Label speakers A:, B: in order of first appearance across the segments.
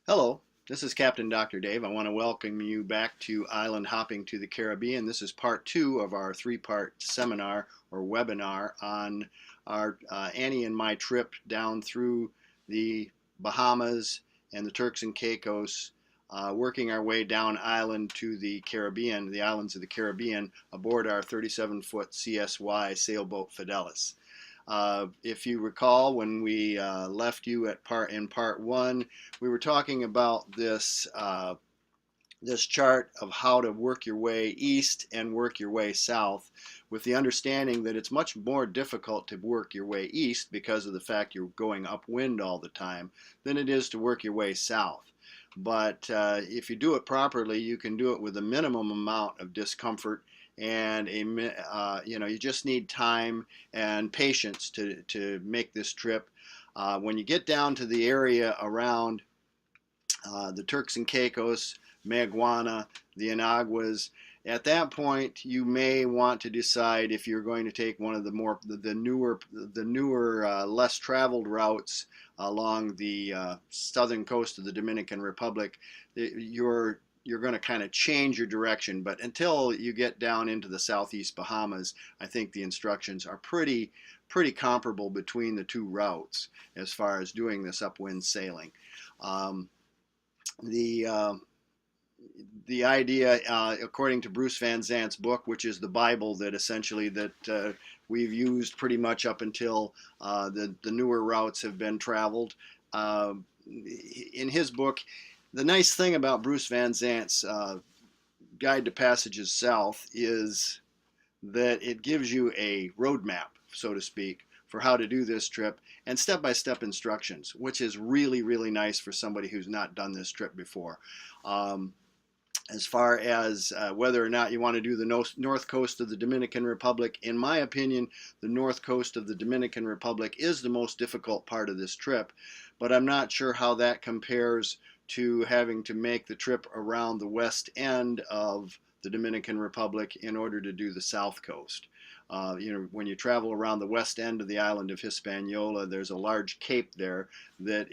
A: Hello, this is Captain Dr. Dave. I want to welcome you back to Island Hopping to the Caribbean. This is part two of our three-part seminar or webinar on our Annie and my trip down through the Bahamas and the Turks and Caicos, working our way down island to the Caribbean, the islands of the Caribbean, aboard our 37-foot CSY sailboat Fidelis. If you recall, when we left you in part one, we were talking about this chart of how to work your way east and work your way south, with the understanding that it's much more difficult to work your way east because of the fact you're going upwind all the time than it is to work your way south. But if you do it properly, you can do it with a minimum amount of discomfort, and you just need time and patience to make this trip. When you get down to the area around the Turks and Caicos, Maguana, the Inaguas, at that point you may want to decide if you're going to take one of the newer less traveled routes along the southern coast of the Dominican Republic. You're going to kind of change your direction, but until you get down into the southeast Bahamas, I think the instructions are pretty comparable between the two routes as far as doing this upwind sailing. Um, the the idea, according to Bruce Van Zant's book, which is the Bible that we've used pretty much up until the newer routes have been traveled. Uh, in his book, the nice thing about Bruce Van Zant's Guide to Passages South is that it gives you a roadmap, so to speak, for how to do this trip and step-by-step instructions, which is really nice for somebody who's not done this trip before. As far as whether or not you want to do the north coast of the Dominican Republic, in my opinion, the north coast of the Dominican Republic is the most difficult part of this trip, but I'm not sure how that compares to having to make the trip around the west end of the Dominican Republic in order to do the south coast. When you travel around the west end of the island of Hispaniola, there's a large cape there that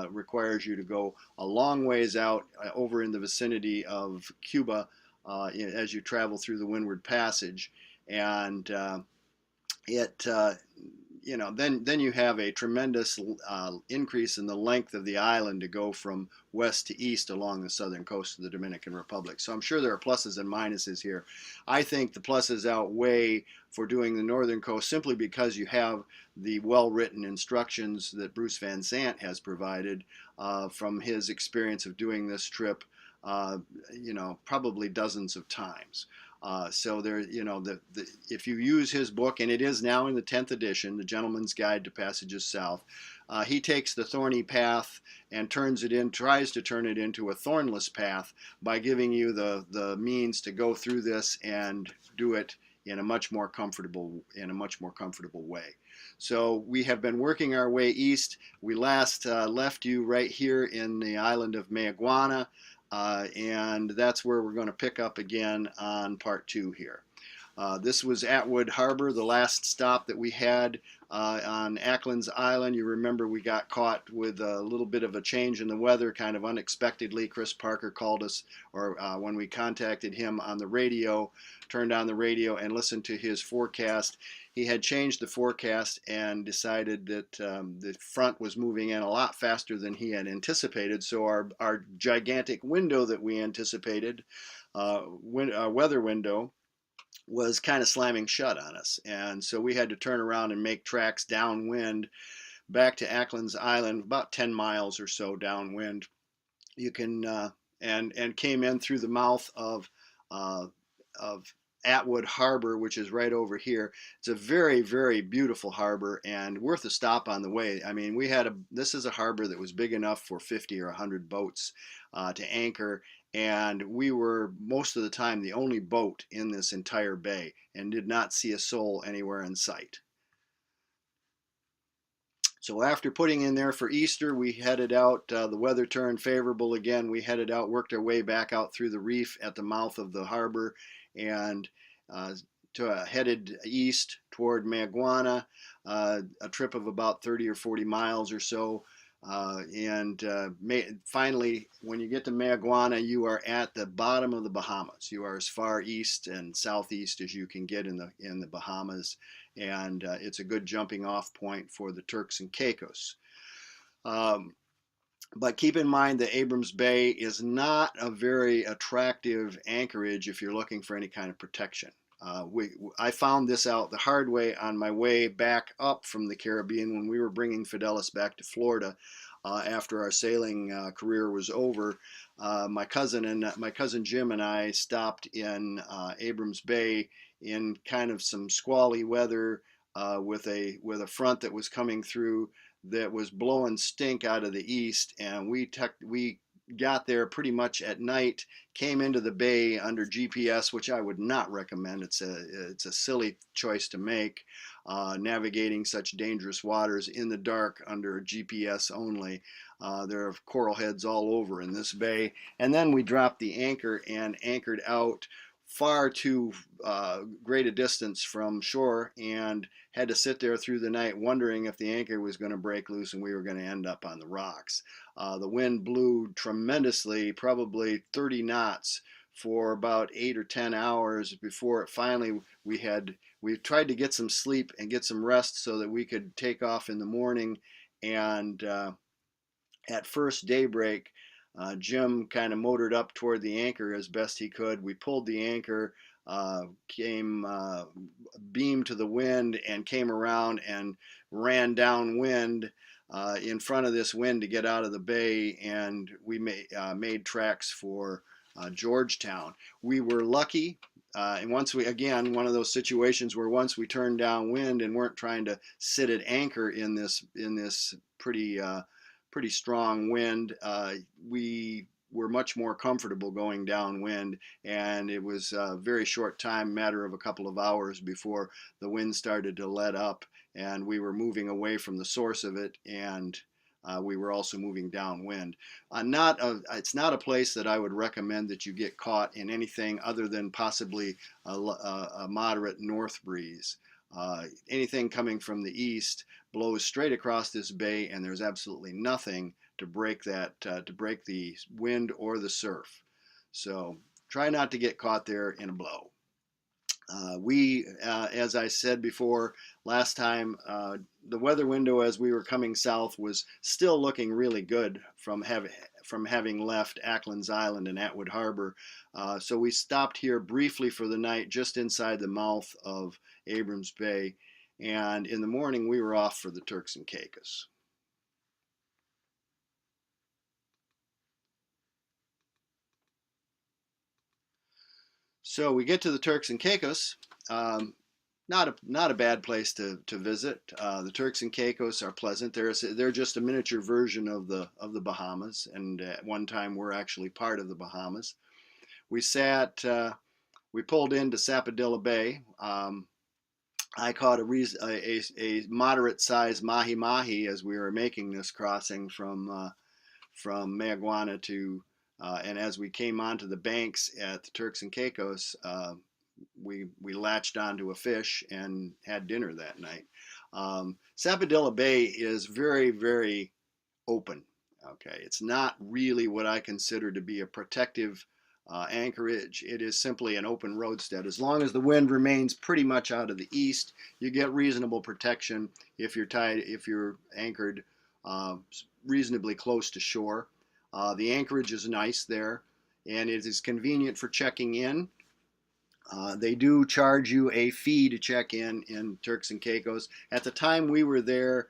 A: requires you to go a long ways out over in the vicinity of Cuba as you travel through the Windward Passage, and it then you have a tremendous increase in the length of the island to go from west to east along the southern coast of the Dominican Republic. So I'm sure there are pluses and minuses here. I think the pluses outweigh for doing the northern coast simply because you have the well-written instructions that Bruce Van Zant has provided from his experience of doing this trip, probably dozens of times. So there, if you use his book, and it is now in the 10th edition, The Gentleman's Guide to Passages South, he takes the thorny path and tries to turn it into a thornless path by giving you the means to go through this and do it in a much more comfortable way. So we have been working our way east. We last left you right here in the island of Mayaguana. And that's where we're going to pick up again on part two here. This was Atwood Harbor, the last stop that we had on Ackland's Island. You remember we got caught with a little bit of a change in the weather, kind of unexpectedly. Chris Parker called us, or when we contacted him on the radio, turned on the radio and listened to his forecast. He had changed the forecast and decided that the front was moving in a lot faster than he had anticipated. So our gigantic window that we anticipated, weather window, was kind of slamming shut on us. And so we had to turn around and make tracks downwind back to Ackland's Island, about 10 miles or so downwind. You can and came in through the mouth of Atwood Harbor, which is right over here. It's a very beautiful harbor and worth a stop on the way. I mean, this is a harbor that was big enough for 50 or 100 boats to anchor, and we were most of the time the only boat in this entire bay and did not see a soul anywhere in sight. So after putting in there for Easter, we headed out. The weather turned favorable again. We headed out, worked our way back out through the reef at the mouth of the harbor, and headed east toward Maguana, a trip of about 30 or 40 miles or so. Finally, when you get to Mayaguana, you are at the bottom of the Bahamas. You are as far east and southeast as you can get in the Bahamas, and it's a good jumping off point for the Turks and Caicos. Um, but keep in mind that Abrams Bay is not a very attractive anchorage if you're looking for any kind of protection. I found this out the hard way on my way back up from the Caribbean when we were bringing Fidelis back to Florida after our sailing career was over. My cousin Jim and I stopped in Abrams Bay in kind of some squally weather with a front that was coming through that was blowing stink out of the east, and we got there pretty much at night, came into the bay under GPS, which I would not recommend. It's a silly choice to make, navigating such dangerous waters in the dark under GPS only. There are coral heads all over in this bay. And then we dropped the anchor and anchored out far too great a distance from shore, and had to sit there through the night wondering if the anchor was going to break loose and we were going to end up on the rocks. The wind blew tremendously, probably 30 knots for about 8 or 10 hours before it finally we tried to get some sleep and get some rest so that we could take off in the morning. And at first daybreak, Jim kind of motored up toward the anchor as best he could. We pulled the anchor, came beamed to the wind, and came around and ran downwind in front of this wind to get out of the bay, and we made tracks for Georgetown. We were lucky. And once again, one of those situations where once we turned downwind and weren't trying to sit at anchor in this pretty strong wind, we were much more comfortable going downwind, and it was a very short time, matter of a couple of hours, before the wind started to let up, and we were moving away from the source of it, and we were also moving downwind. It's not a place that I would recommend that you get caught in anything other than possibly a moderate north breeze. Anything coming from the east blows straight across this bay, and there's absolutely nothing to break to break the wind or the surf. So try not to get caught there in a blow. As I said before last time, the weather window as we were coming south was still looking really good from having left Ackland's Island and Atwood Harbor. So we stopped here briefly for the night just inside the mouth of Abrams Bay, and in the morning we were off for the Turks and Caicos. So we get to the Turks and Caicos. Not a bad place to visit. The Turks and Caicos are pleasant. They're just a miniature version of the Bahamas, and at one time were actually part of the Bahamas. We pulled into Sapodilla Bay. I caught a moderate sized mahi mahi as we were making this crossing from Mayaguana to, and as we came onto the banks at the Turks and Caicos, we latched onto a fish and had dinner that night. Sapodilla Bay is very, very open. Okay, it's not really what I consider to be a protective anchorage. It is simply an open roadstead. As long as the wind remains pretty much out of the east, you get reasonable protection if you're anchored reasonably close to shore. The anchorage is nice there, and it is convenient for checking in. They do charge you a fee to check in Turks and Caicos. At the time we were there,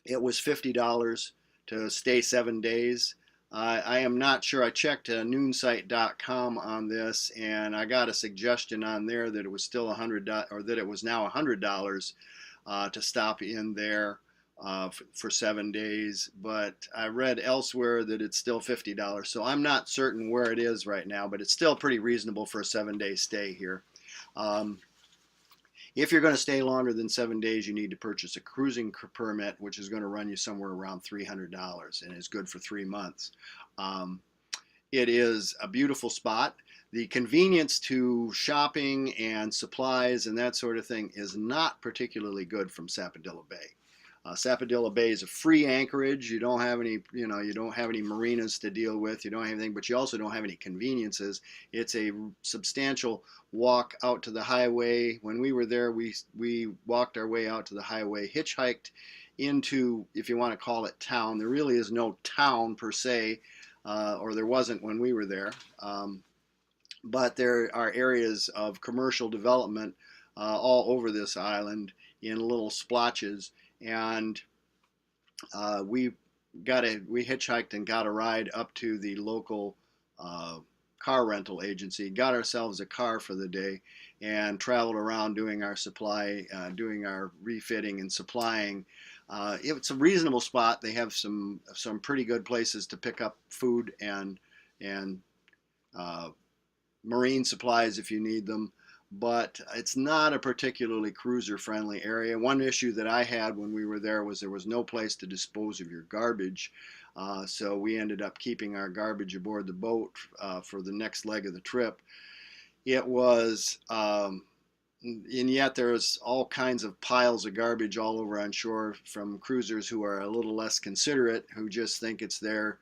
A: it was $50 to stay 7 days. I am not sure. I checked noonsite.com on this, and I got a suggestion on there that it was still $100, or that it was now $100 to stop in there for 7 days. But I read elsewhere that it's still $50. So I'm not certain where it is right now, but it's still pretty reasonable for a 7-day stay here. If you're going to stay longer than 7 days, you need to purchase a cruising permit, which is going to run you somewhere around $300 and is good for 3 months. It is a beautiful spot. The convenience to shopping and supplies and that sort of thing is not particularly good from Sapodilla Bay. Sapodilla Bay is a free anchorage. You don't have any, you don't have any marinas to deal with. You don't have anything, but you also don't have any conveniences. It's a substantial walk out to the highway. When we were there, we walked our way out to the highway, hitchhiked into, if you want to call it town. There really is no town per se, or there wasn't when we were there. But there are areas of commercial development all over this island in little splotches, and we we hitchhiked and got a ride up to the local car rental agency, got ourselves a car for the day, and traveled around doing our doing our refitting and supplying. It's a reasonable spot. They have some pretty good places to pick up food and uh, marine supplies if you need them, but it's not a particularly cruiser friendly area. One issue that I had when we were there was no place to dispose of your garbage, so we ended up keeping our garbage aboard the boat for the next leg of the trip. It was and yet there's all kinds of piles of garbage all over on shore from cruisers who are a little less considerate, who just think it's their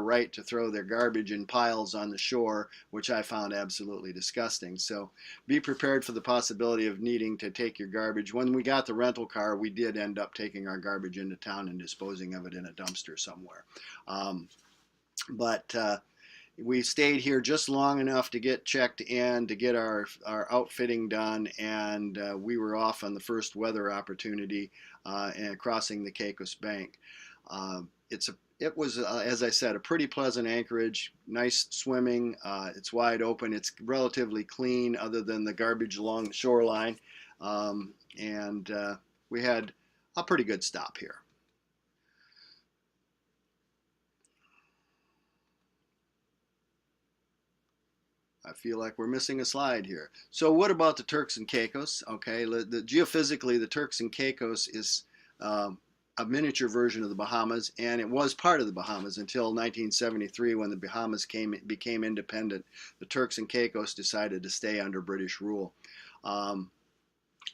A: right to throw their garbage in piles on the shore, which I found absolutely disgusting. So be prepared for the possibility of needing to take your garbage. When we got the rental car, we did end up taking our garbage into town and disposing of it in a dumpster somewhere. But we stayed here just long enough to get checked in, to get our outfitting done, and we were off on the first weather opportunity and crossing the Caicos Bank. It was, as I said, a pretty pleasant anchorage, nice swimming. It's wide open. It's relatively clean other than the garbage along the shoreline. And we had a pretty good stop here. I feel like we're missing a slide here. So what about the Turks and Caicos? Okay, geophysically, the Turks and Caicos is a miniature version of the Bahamas, and it was part of the Bahamas until 1973 when the Bahamas became independent. The Turks and Caicos decided to stay under British rule.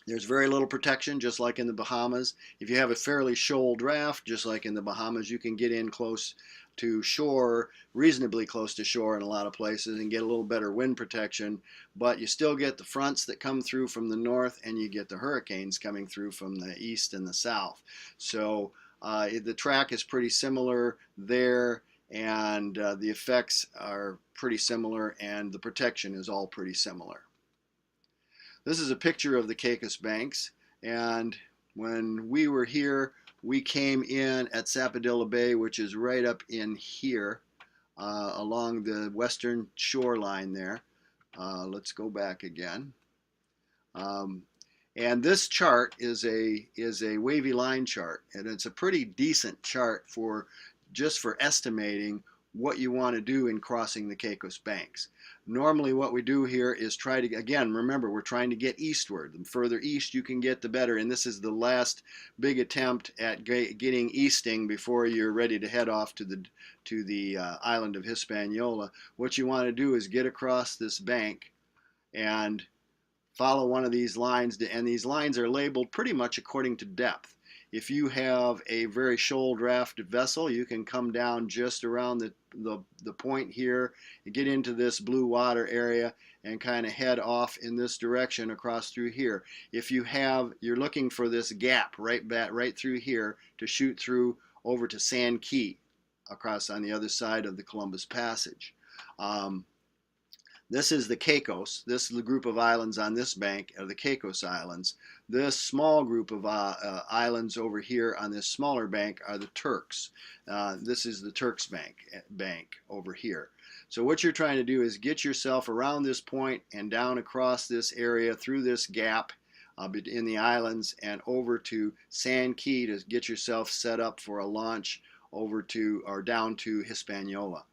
A: There's very little protection, just like in the Bahamas. If you have a fairly shoal draft, just like in the Bahamas, you can get in close to shore, reasonably close to shore in a lot of places, and get a little better wind protection, but you still get the fronts that come through from the north, and you get the hurricanes coming through from the east and the south. So the track is pretty similar there, and the effects are pretty similar, and the protection is all pretty similar. This is a picture of the Caicos Banks, and when we were here, we came in at Sapodilla Bay, which is right up in here along the western shoreline there. Let's go back again. And this chart is a wavy line chart, and it's a pretty decent chart just for estimating what you want to do in crossing the Caicos Banks. Normally what we do here is try to, again, remember, we're trying to get eastward. The further east you can get, the better. And this is the last big attempt at getting easting before you're ready to head off to the island of Hispaniola. What you want to do is get across this bank and follow one of these lines, and these lines are labeled pretty much according to depth. If you have a very shoal drafted vessel, you can come down just around the point here, get into this blue water area, and kind of head off in this direction across through here. If you're looking for this gap right through here to shoot through over to San Key across on the other side of the Columbus Passage. This is the Caicos. This is the group of islands on this bank are the Caicos Islands. This small group of islands over here on this smaller bank are the Turks. This is the Turks bank over here. So what you're trying to do is get yourself around this point and down across this area through this gap in the islands and over to San Key to get yourself set up for a launch over to or down to Hispaniola.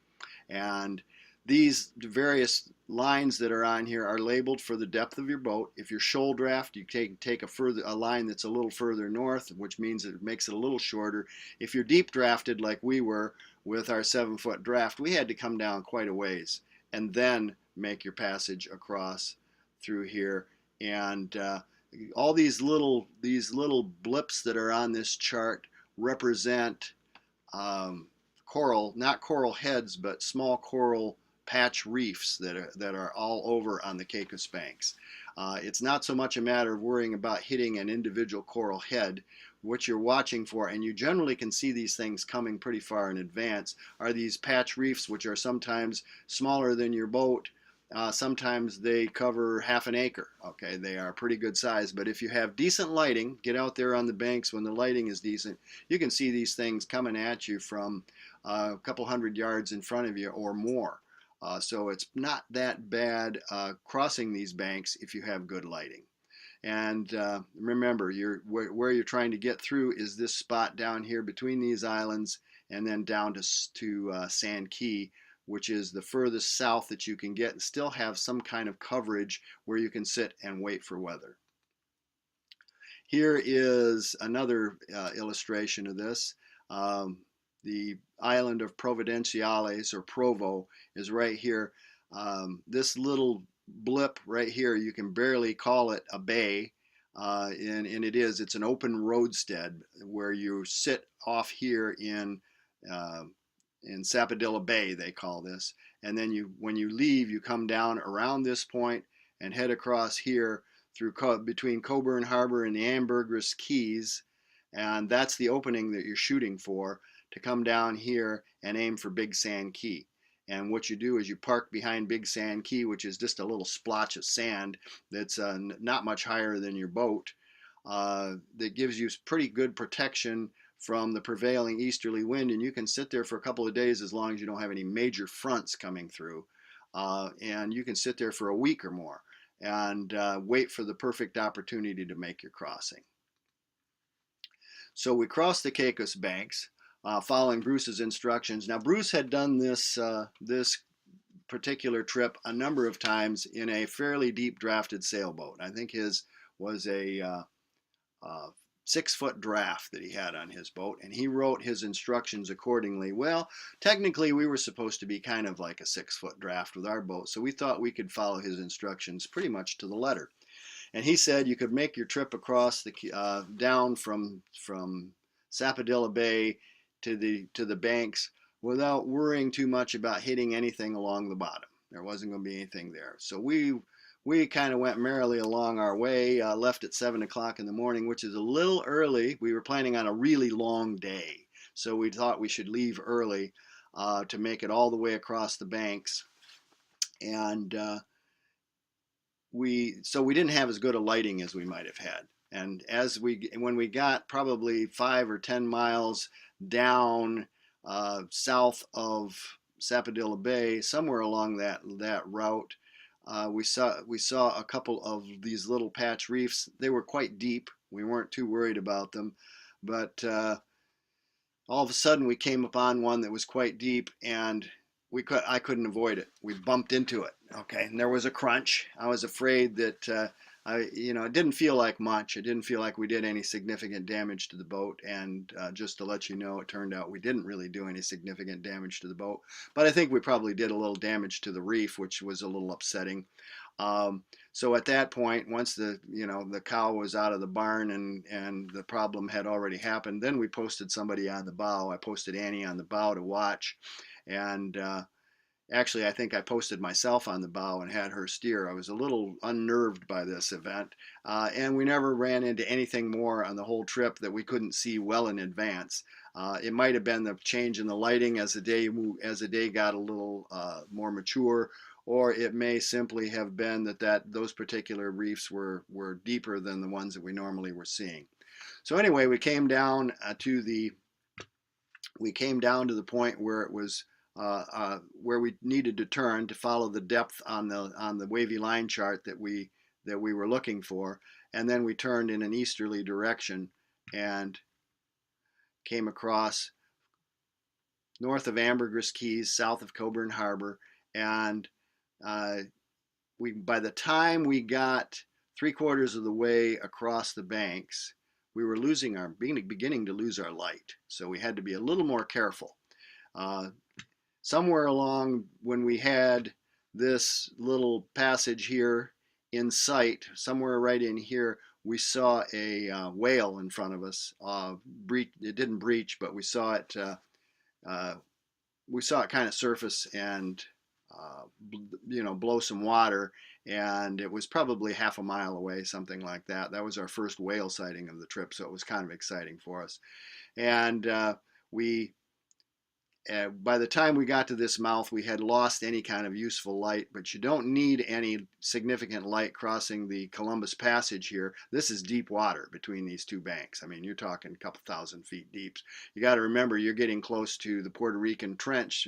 A: And these various lines that are on here are labeled for the depth of your boat. If you're shoal draft, you take a line that's a little further north, which means it makes it a little shorter. If you're deep drafted like we were with our 7-foot draft, we had to come down quite a ways and then make your passage across through here. And All these little blips that are on this chart represent um, coral, not coral heads, but small coral patch reefs that are all over on the Caicos banks. It's not so much a matter of worrying about hitting an individual coral head. What you're watching for, and you generally can see these things coming pretty far in advance, are these patch reefs, which are sometimes smaller than your boat. Sometimes they cover half an acre. Okay, they are pretty good size. But if you have decent lighting, get out there on the banks when the lighting is decent. You can see these things coming at you from a couple hundred yards in front of you or more. So it's not that bad crossing these banks if you have good lighting. And remember, where you're trying to get through is this spot down here between these islands, and then down to Sand Key, which is the furthest south that you can get and still have some kind of coverage where you can sit and wait for weather. Here is another illustration of this. The island of Providenciales, or Provo, is right here. This little blip right here, you can barely call it a bay, and it's an open roadstead where you sit off here in Sapodilla Bay, they call this. And then when you leave, you come down around this point and head across here through between Coburn Harbor and the Ambergris Keys, and that's the opening that you're shooting for, to come down here and aim for Big Sand Key. And what you do is you park behind Big Sand Key, which is just a little splotch of sand that's not much higher than your boat. That gives you pretty good protection from the prevailing easterly wind, and you can sit there for a couple of days as long as you don't have any major fronts coming through. And you can sit there for a week or more and wait for the perfect opportunity to make your crossing. So we crossed the Caicos banks, following Bruce's instructions. Now, Bruce had done this particular trip a number of times in a fairly deep drafted sailboat. I think his was a 6-foot draft that he had on his boat, and he wrote his instructions accordingly. Well, technically we were supposed to be kind of like a 6-foot draft with our boat, so we thought we could follow his instructions pretty much to the letter. And he said you could make your trip across the down from Sapodilla Bay to the banks without worrying too much about hitting anything along the bottom. There wasn't going to be anything there. So we kind of went merrily along our way, left at 7 o'clock in the morning, which is a little early. We were planning on a really long day, so we thought we should leave early to make it all the way across the banks. And we didn't have as good a lighting as we might have had. And when we got probably 5 or 10 miles down south of Sapodilla Bay, somewhere along that route, we saw a couple of these little patch reefs. They were quite deep. We weren't too worried about them, but all of a sudden we came upon one that was quite deep, and I couldn't avoid it. We bumped into it. Okay, and there was a crunch. I was afraid that it didn't feel like much. It didn't feel like we did any significant damage to the boat. And just to let you know, it turned out we didn't really do any significant damage to the boat. But I think we probably did a little damage to the reef, which was a little upsetting. So at that point, once the cow was out of the barn and the problem had already happened, then we posted somebody on the bow. I posted Annie on the bow to watch, and actually, I think I posted myself on the bow and had her steer. I was a little unnerved by this event, and we never ran into anything more on the whole trip that we couldn't see well in advance. It might have been the change in the lighting as the day got a little more mature, or it may simply have been that those particular reefs were deeper than the ones that we normally were seeing. So anyway, we came down to the point where it was where we needed to turn to follow the depth on the wavy line chart that we were looking for, and then we turned in an easterly direction and came across north of Ambergris Keys, south of Coburn Harbor, and by the time we got 3/4 of the way across the banks, we were beginning to lose our light, so we had to be a little more careful. Somewhere along, when we had this little passage here in sight, somewhere right in here, we saw a whale in front of us. It didn't breach, but uh, we saw it kind of surface and uh, blow some water, and it was probably half a mile away, something like that. That was our first whale sighting of the trip, so it was kind of exciting for us. And we by the time we got to this mouth, we had lost any kind of useful light, but you don't need any significant light crossing the Columbus Passage here. This is deep water between these two banks. I mean, you're talking a couple thousand feet deep. You got to remember, you're getting close to the Puerto Rican Trench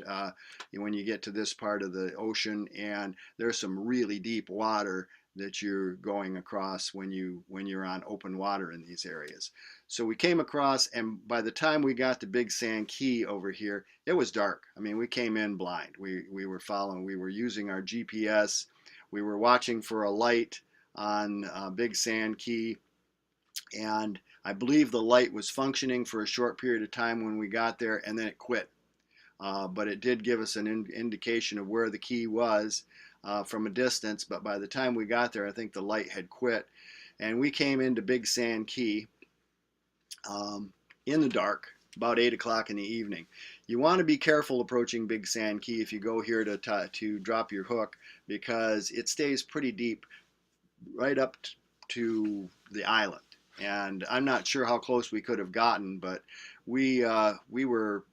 A: when you get to this part of the ocean, and there's some really deep water that you're going across when you're on open water in these areas. So we came across, and by the time we got to Big Sand Key over here, it was dark. I mean, we came in blind. We were following. We were using our GPS. We were watching for a light on Big Sand Key, and I believe the light was functioning for a short period of time when we got there, and then it quit. But it did give us an indication of where the key was from a distance. But by the time we got there, I think the light had quit, and we came into Big Sand Key in the dark, about 8 o'clock in the evening. You want to be careful approaching Big Sand Key if you go here to drop your hook, because it stays pretty deep right up to the island. And I'm not sure how close we could have gotten, but we were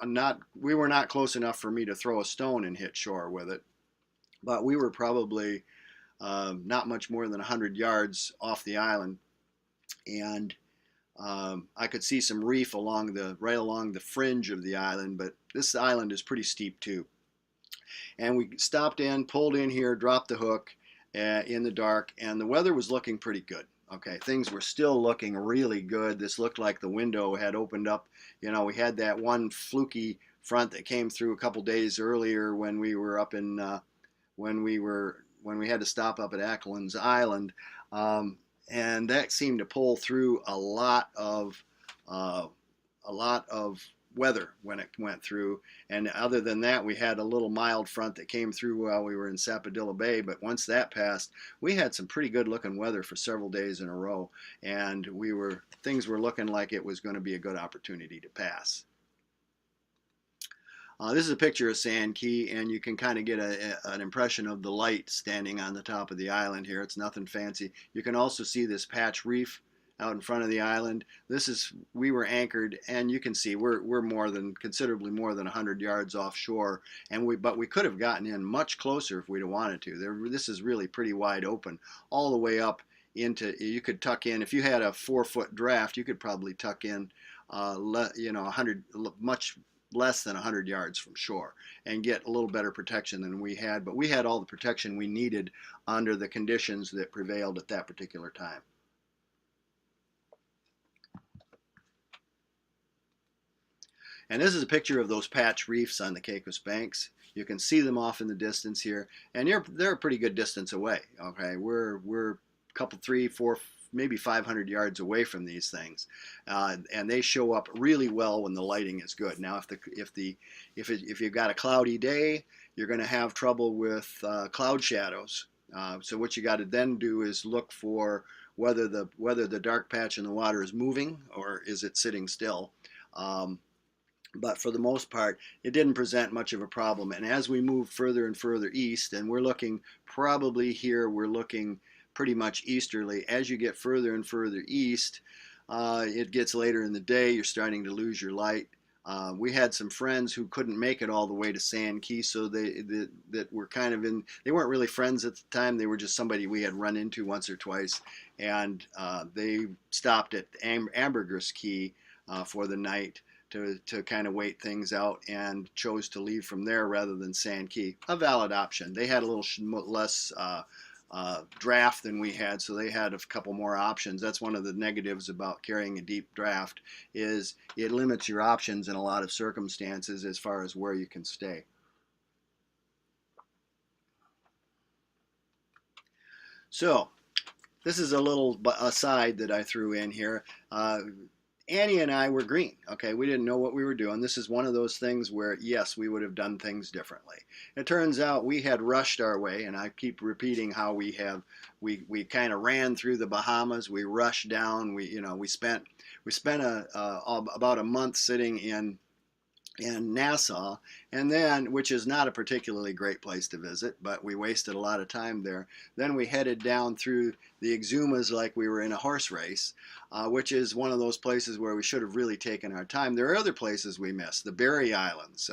A: not close enough for me to throw a stone and hit shore with it. But we were probably not much more than 100 yards off the island, and I could see some reef right along the fringe of the island, but this island is pretty steep too. And we stopped in, pulled in here, dropped the hook in the dark, and the weather was looking pretty good. Okay, things were still looking really good. This looked like the window had opened up. We had that one fluky front that came through a couple days earlier when we were up in when we had to stop up at Ackland's Island. And that seemed to pull through a lot of weather when it went through. And other than that, we had a little mild front that came through while we were in Sapodilla Bay. But once that passed, we had some pretty good looking weather for several days in a row, and things were looking like it was going to be a good opportunity to pass. This is a picture of Sand Key, and you can kind of get an impression of the light standing on the top of the island here. It's nothing fancy. You can also see this patch reef out in front of the island. We were anchored, and you can see we're considerably more than 100 yards offshore, but we could have gotten in much closer if we'd have wanted to. This is really pretty wide open, all the way up into. You could tuck in if you had a 4-foot draft. You could probably tuck in, 100 much less than 100 yards from shore and get a little better protection than we had, but we had all the protection we needed under the conditions that prevailed at that particular time. And this is a picture of those patch reefs on the Caicos banks. You can see them off in the distance here, and they're a pretty good distance away. Okay, we're a couple, 3, 4, maybe 500 yards away from these things, and they show up really well when the lighting is good. Now, if you've got a cloudy day, you're going to have trouble with cloud shadows. So what you got to then do is look for whether the dark patch in the water is moving or is it sitting still. But for the most part, it didn't present much of a problem. And as we move further and further east, and we're looking pretty much easterly. As you get further and further east, it gets later in the day. You're starting to lose your light. We had some friends who couldn't make it all the way to Sand Key, so that were kind of they weren't really friends at the time. They were just somebody we had run into once or twice, and they stopped at Ambergris Key for the night to kind of wait things out, and chose to leave from there rather than Sand Key. A valid option. They had a little less draft than we had, so they had a couple more options. That's one of the negatives about carrying a deep draft, is it limits your options in a lot of circumstances as far as where you can stay. So this is a little aside that I threw in here. Annie and I were green. Okay, we didn't know what we were doing. This is one of those things where, yes, we would have done things differently. It turns out we had rushed our way, and I keep repeating how we kind of ran through the Bahamas. We rushed down. We spent about a month sitting in Nassau, and then, which is not a particularly great place to visit, but we wasted a lot of time there. Then we headed down through the Exumas like we were in a horse race, which is one of those places where we should have really taken our time. There are other places we missed, the Berry Islands,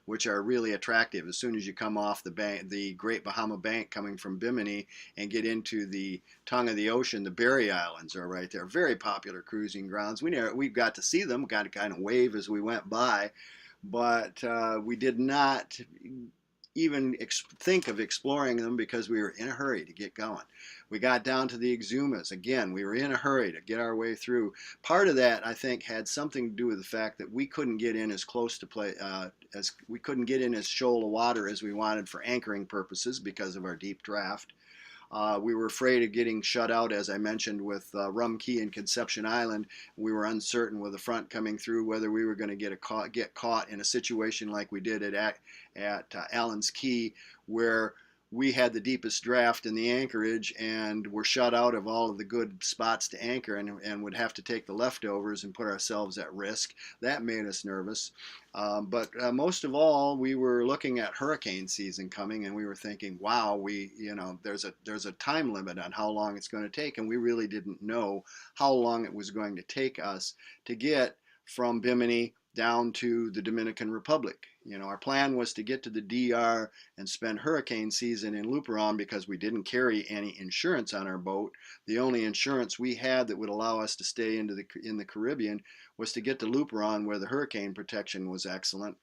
A: which are really attractive. As soon as you come off the Great Bahama Bank coming from Bimini and get into the tongue of the ocean, the Berry Islands are right there. Very popular cruising grounds. We got to see them, got to kind of wave as we went by, but we did not even think of exploring them because we were in a hurry to get going. We got down to the Exumas. Again, we were in a hurry to get our way through. Part of that, I think, had something to do with the fact that we couldn't get in as close to as we couldn't get in as shoal of water as we wanted for anchoring purposes because of our deep draft. We were afraid of getting shut out, as I mentioned, with Rum Cay and Conception Island. We were uncertain with the front coming through whether we were going to get caught in a situation like we did at Allen's Key, where we had the deepest draft in the anchorage and were shut out of all of the good spots to anchor, and would have to take the leftovers and put ourselves at risk. That made us nervous. But most of all, we were looking at hurricane season coming, and we were thinking, wow, there's a time limit on how long it's going to take, and we really didn't know how long it was going to take us to get from Bimini down to the Dominican Republic. Our plan was to get to the DR and spend hurricane season in Luperon because we didn't carry any insurance on our boat. The only insurance we had that would allow us to stay in the Caribbean was to get to Luperon, where the hurricane protection was excellent,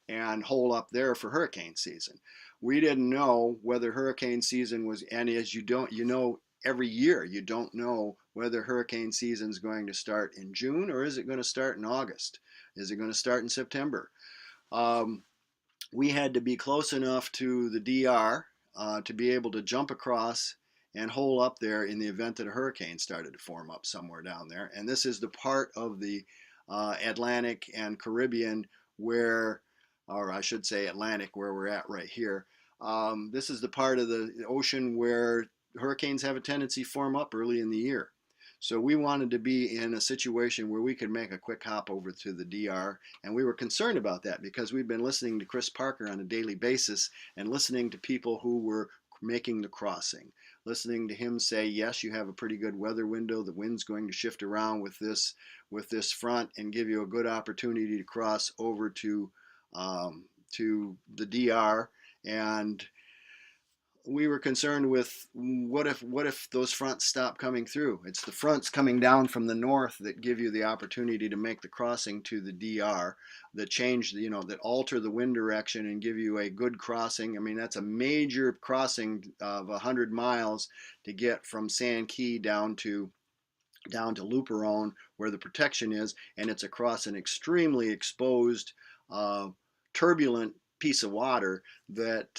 A: and hole up there for hurricane season. We didn't know whether hurricane season was, and as every year you don't know whether hurricane season is going to start in June or is it going to start in August. Is it going to start in September? We had to be close enough to the DR to be able to jump across and hole up there in the event that a hurricane started to form up somewhere down there. And this is the part of the Atlantic and Caribbean where, or I should say Atlantic, where we're at right here. This is the part of the ocean where hurricanes have a tendency to form up early in the year. So we wanted to be in a situation where we could make a quick hop over to the DR, and we were concerned about that because we've been listening to Chris Parker on a daily basis and listening to people who were making the crossing, listening to him say, yes, you have a pretty good weather window, the wind's going to shift around with this front and give you a good opportunity to cross over to the DR. And we were concerned with what if those fronts stop coming through. It's the fronts coming down from the north that give you the opportunity to make the crossing to the DR, that change, that alter the wind direction and give you a good crossing. I mean, that's a major crossing of 100 miles to get from San Key down to Luperon, where the protection is, and it's across an extremely exposed, turbulent piece of water that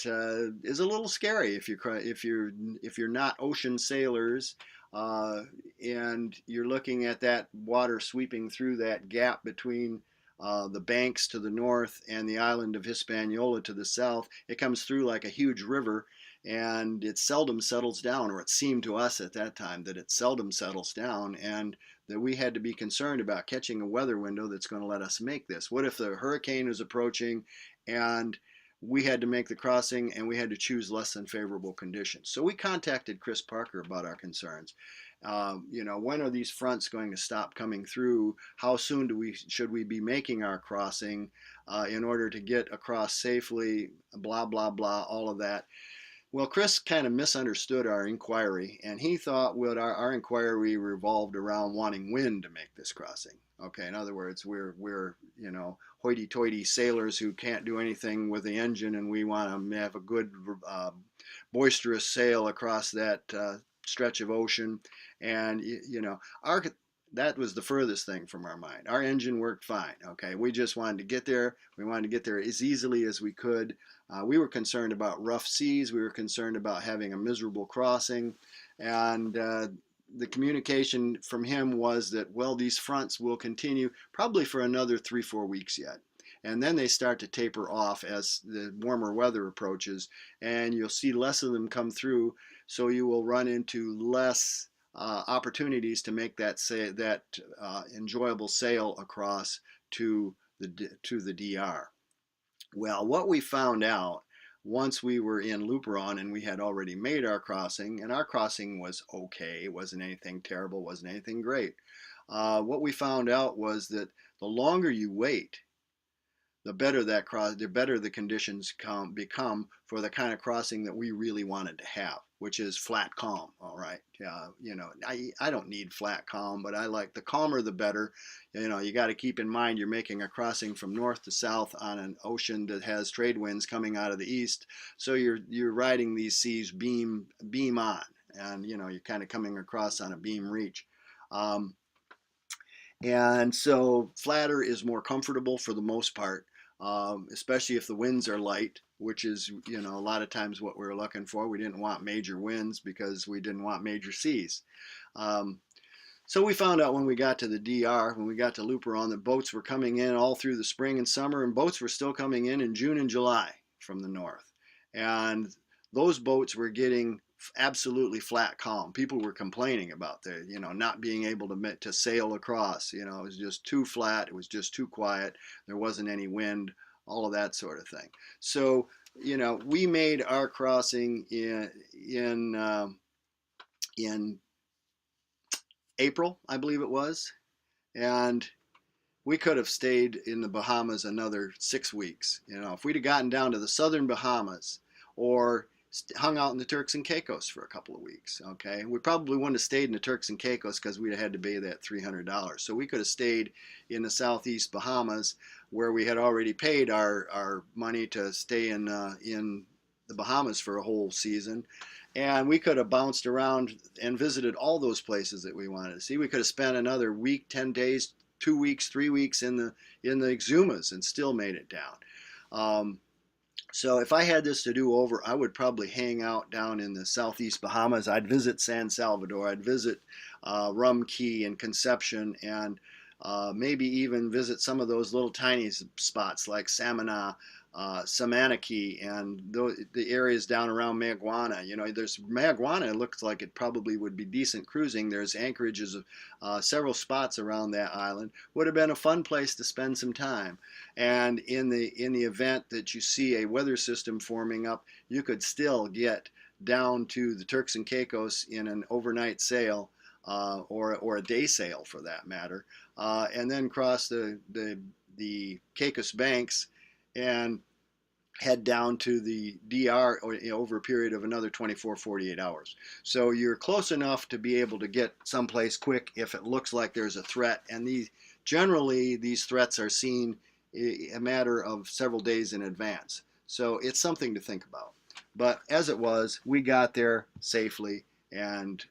A: is a little scary if you're not ocean sailors, and you're looking at that water sweeping through that gap between the banks to the north and the island of Hispaniola to the south. It comes through like a huge river, and it seldom settles down, or it seemed to us at that time that it seldom settles down, and that we had to be concerned about catching a weather window that's going to let us make this. What if the hurricane is approaching and we had to make the crossing and we had to choose less than favorable conditions? So we contacted Chris Parker about our concerns. When are these fronts going to stop coming through? How soon should we be making our crossing in order to get across safely? Blah, blah, blah, all of that. Well, Chris kind of misunderstood our inquiry, and he thought our inquiry revolved around wanting wind to make this crossing. Okay, in other words, we're hoity-toity sailors who can't do anything with the engine, and we want to have a good boisterous sail across that stretch of ocean. And that was the furthest thing from our mind. Our engine worked fine. Okay, we just wanted to get there. We wanted to get there as easily as we could. We were concerned about rough seas. We were concerned about having a miserable crossing, and the communication from him was that, well, these fronts will continue probably for another 3-4 weeks yet. And then they start to taper off as the warmer weather approaches, and you'll see less of them come through. So you will run into less opportunities to make that enjoyable sail across to the DR. Well, what we found out once we were in Luperon and we had already made our crossing, and our crossing was okay, it wasn't anything terrible, wasn't anything great. What we found out was that the longer you wait, the better the conditions become for the kind of crossing that we really wanted to have, which is flat calm. All right, I don't need flat calm, but I like the calmer the better. You got to keep in mind you're making a crossing from north to south on an ocean that has trade winds coming out of the east, so you're riding these seas beam on, and you're kind of coming across on a beam reach. And so flatter is more comfortable for the most part, especially if the winds are light, which is, a lot of times what we were looking for. We didn't want major winds because we didn't want major seas. So we found out when we got to the DR, when we got to Luperon, that boats were coming in all through the spring and summer, and boats were still coming in June and July from the north. And those boats were getting absolutely flat calm. People were complaining about the not being able to sail across. It was just too flat, it was just too quiet, there wasn't any wind, all of that sort of thing. So we made our crossing in April, I believe it was, and we could have stayed in the Bahamas another 6 weeks. If we'd have gotten down to the southern Bahamas or hung out in the Turks and Caicos for a couple of weeks. Okay, we probably wouldn't have stayed in the Turks and Caicos because we'd have had to pay that $300. So we could have stayed in the southeast Bahamas, where we had already paid our money to stay in the Bahamas for a whole season, and we could have bounced around and visited all those places that we wanted to see. We could have spent another week, 10 days, 2 weeks, 3 weeks in the Exumas and still made it down. So if I had this to do over, I would probably hang out down in the southeast Bahamas. I'd visit San Salvador. I'd visit Rum Cay and Conception, and maybe even visit some of those little tiny spots like Samana, Samanaki, and the areas down around Mayaguana. There's Mayaguana. It looks like it probably would be decent cruising. There's anchorages of several spots around that island. Would have been a fun place to spend some time. And in the event that you see a weather system forming up, you could still get down to the Turks and Caicos in an overnight sail, or a day sail for that matter, and then cross the Caicos banks and head down to the DR over a period of another 24-48 hours. So you're close enough to be able to get someplace quick if it looks like there's a threat. And generally these threats are seen a matter of several days in advance. So it's something to think about. But as it was, we got there safely and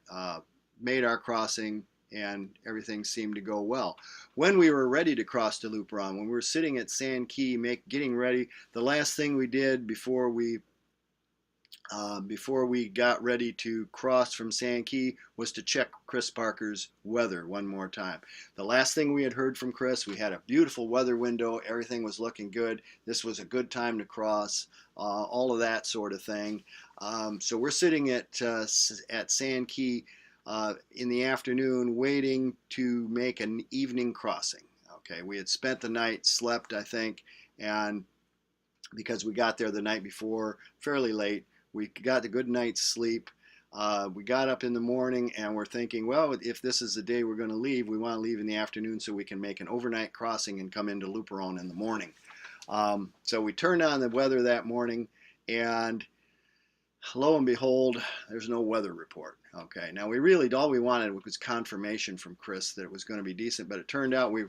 A: made our crossing, and everything seemed to go well. When we were ready to cross to Luperon, when we were sitting at Sand Key getting ready, the last thing we did before we got ready to cross from Sand Key was to check Chris Parker's weather one more time. The last thing we had heard from Chris, we had a beautiful weather window, everything was looking good, this was a good time to cross, all of that sort of thing. So we're sitting at Sand Key in the afternoon waiting to make an evening crossing. Okay, we had spent the night, slept, I think, and because we got there the night before fairly late, we got a good night's sleep. We got up in the morning and we're thinking, well, if this is the day we're going to leave, we want to leave in the afternoon so we can make an overnight crossing and come into Luperon in the morning. So we turned on the weather that morning, and lo and behold, there's no weather report. Okay, now all we wanted was confirmation from Chris that it was going to be decent, but it turned out we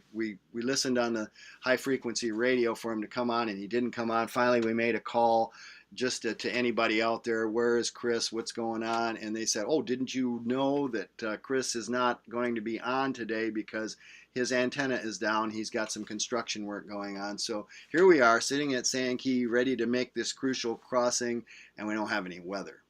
A: listened on the high frequency radio for him to come on, and he didn't come on. Finally, we made a call just to anybody out there, where is Chris, what's going on? And they said, oh, didn't you know that Chris is not going to be on today because his antenna is down, he's got some construction work going on. So here we are sitting at Sand Key ready to make this crucial crossing, and we don't have any weather.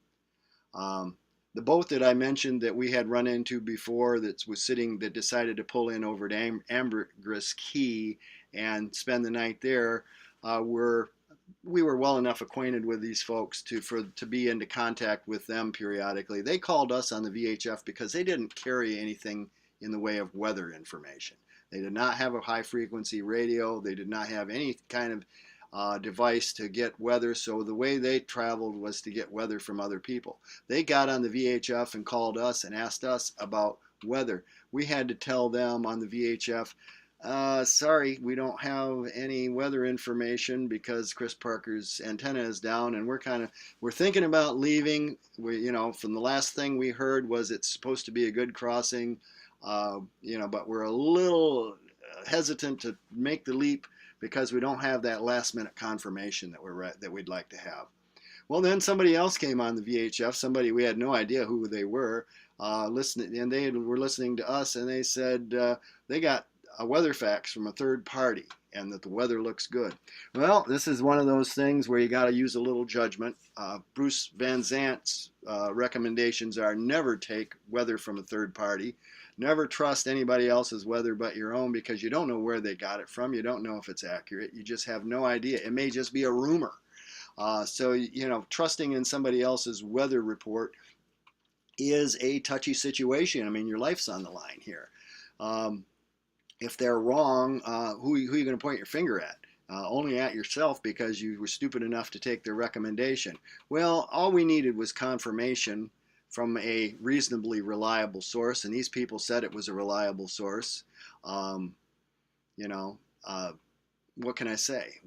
A: The boat that I mentioned that we had run into before that decided to pull in over to Ambergris Key and spend the night there, uh, were we were well enough acquainted with these folks to be into contact with them periodically. They called us on the VHF because they didn't carry anything in the way of weather information. They did not have a high frequency radio. They did not have any kind of device to get weather. So the way they traveled was to get weather from other people. They got on the VHF and called us and asked us about weather. We had to tell them on the VHF, sorry, we don't have any weather information because Chris Parker's antenna is down, and we're thinking about leaving. From the last thing we heard was it's supposed to be a good crossing, but we're a little hesitant to make the leap because we don't have that last minute confirmation that we'd like to have. Well, then somebody else came on the VHF. Somebody we had no idea who they were, listening, and they were listening to us, and they said they got a weather fax from a third party and that the weather looks good. Well, this is one of those things where you got to use a little judgment. Bruce Van Zant's recommendations are never take weather from a third party. Never trust anybody else's weather but your own, because you don't know where they got it from. You don't know if it's accurate. You just have no idea. It may just be a rumor. So trusting in somebody else's weather report is a touchy situation. I mean, your life's on the line here. If they're wrong, who are you going to point your finger at? Only at yourself because you were stupid enough to take their recommendation. Well, all we needed was confirmation from a reasonably reliable source, and these people said it was a reliable source. What can I say?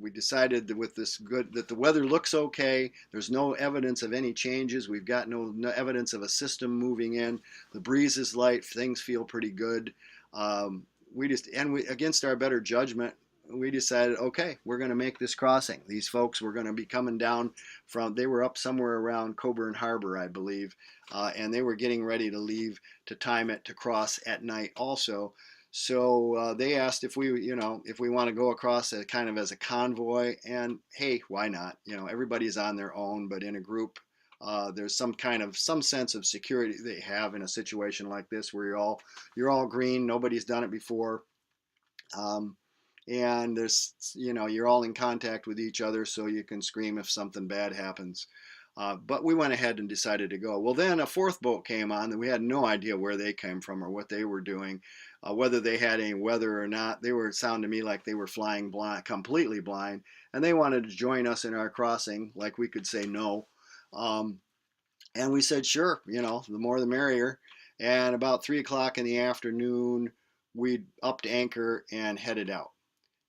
A: We decided that the weather looks okay. There's no evidence of any changes. We've got no evidence of a system moving in. The breeze is light. Things feel pretty good. Against our better judgment, we decided, okay, we're going to make this crossing. These folks were going to be coming down they were up somewhere around Coburn Harbor, I believe, and they were getting ready to leave to time it to cross at night also. So they asked if we want to go across kind of as a convoy, and hey, why not? Everybody's on their own, but in a group, there's some sense of security they have in a situation like this where you're all green, nobody's done it before, and you're all in contact with each other, so you can scream if something bad happens. But we went ahead and decided to go. Well, then a fourth boat came on, and we had no idea where they came from or what they were doing. Whether they had any weather or not. It sounded to me like they were flying blind, completely blind, and they wanted to join us in our crossing, like we could say no. And we said, sure, the more the merrier. And about 3 o'clock in the afternoon, we upped anchor and headed out.